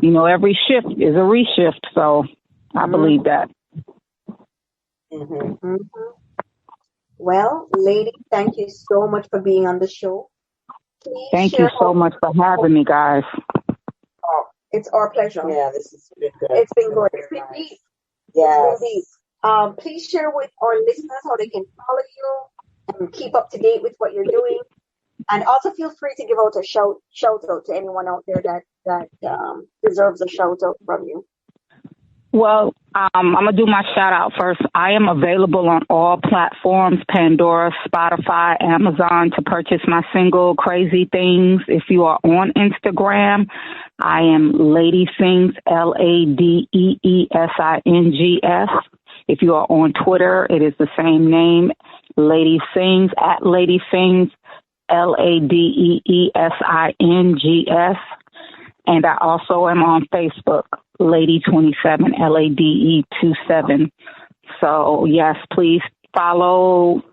every shift is a reshift. So I believe that. Mm-hmm. Mm-hmm. Well, lady, thank you so much for being on the show. Thank you so much for having me, guys. Oh, it's our pleasure. Yeah, this has been good. It's been good. It's been deep. Yes. Please share with our listeners how they can follow you and keep up to date with what you're doing. And also feel free to give out a shout out to anyone out there that deserves a shout out from you. Well, I'm going to do my shout out first. I am available on all platforms, Pandora, Spotify, Amazon, to purchase my single, Crazy Things. If you are on Instagram, I am Lady Sings, LadeeSings. If you are on Twitter, it is the same name, Lady Sings, at Lady Sings, LadeeSings. And I also am on Facebook, Lady27, LADE27. So, yes, please follow,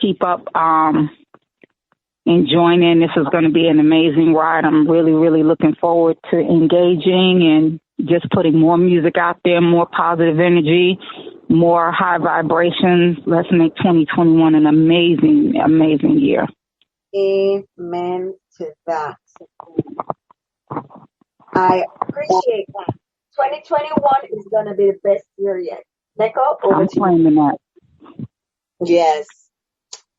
keep up, and join in. This is going to be an amazing ride. I'm really, really looking forward to engaging and just putting more music out there, more positive energy, more high vibrations. Let's make 2021 an amazing, amazing year. Amen to that. I appreciate that. 2021 is going to be the best year yet. Neko, over to you. I'm claiming that. Yes.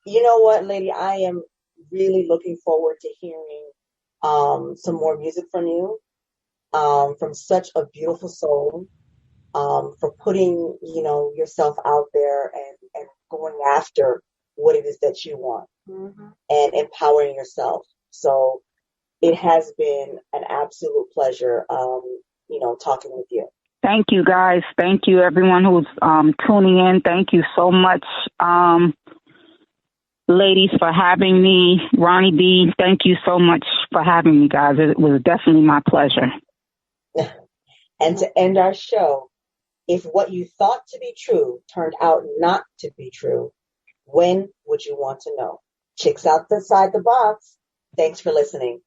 You know what, lady? I am really looking forward to hearing some more music from you, from such a beautiful soul, for putting, yourself out there and going after what it is that you want Mm-hmm. and empowering yourself. So it has been an absolute pleasure, talking with you. Thank you, guys. Thank you, everyone who's tuning in. Thank you so much, ladies, for having me. Ronnie B, thank you so much for having me, guys. It was definitely my pleasure. And to end our show, if what you thought to be true turned out not to be true, when would you want to know? Chicks outside the box. Thanks for listening.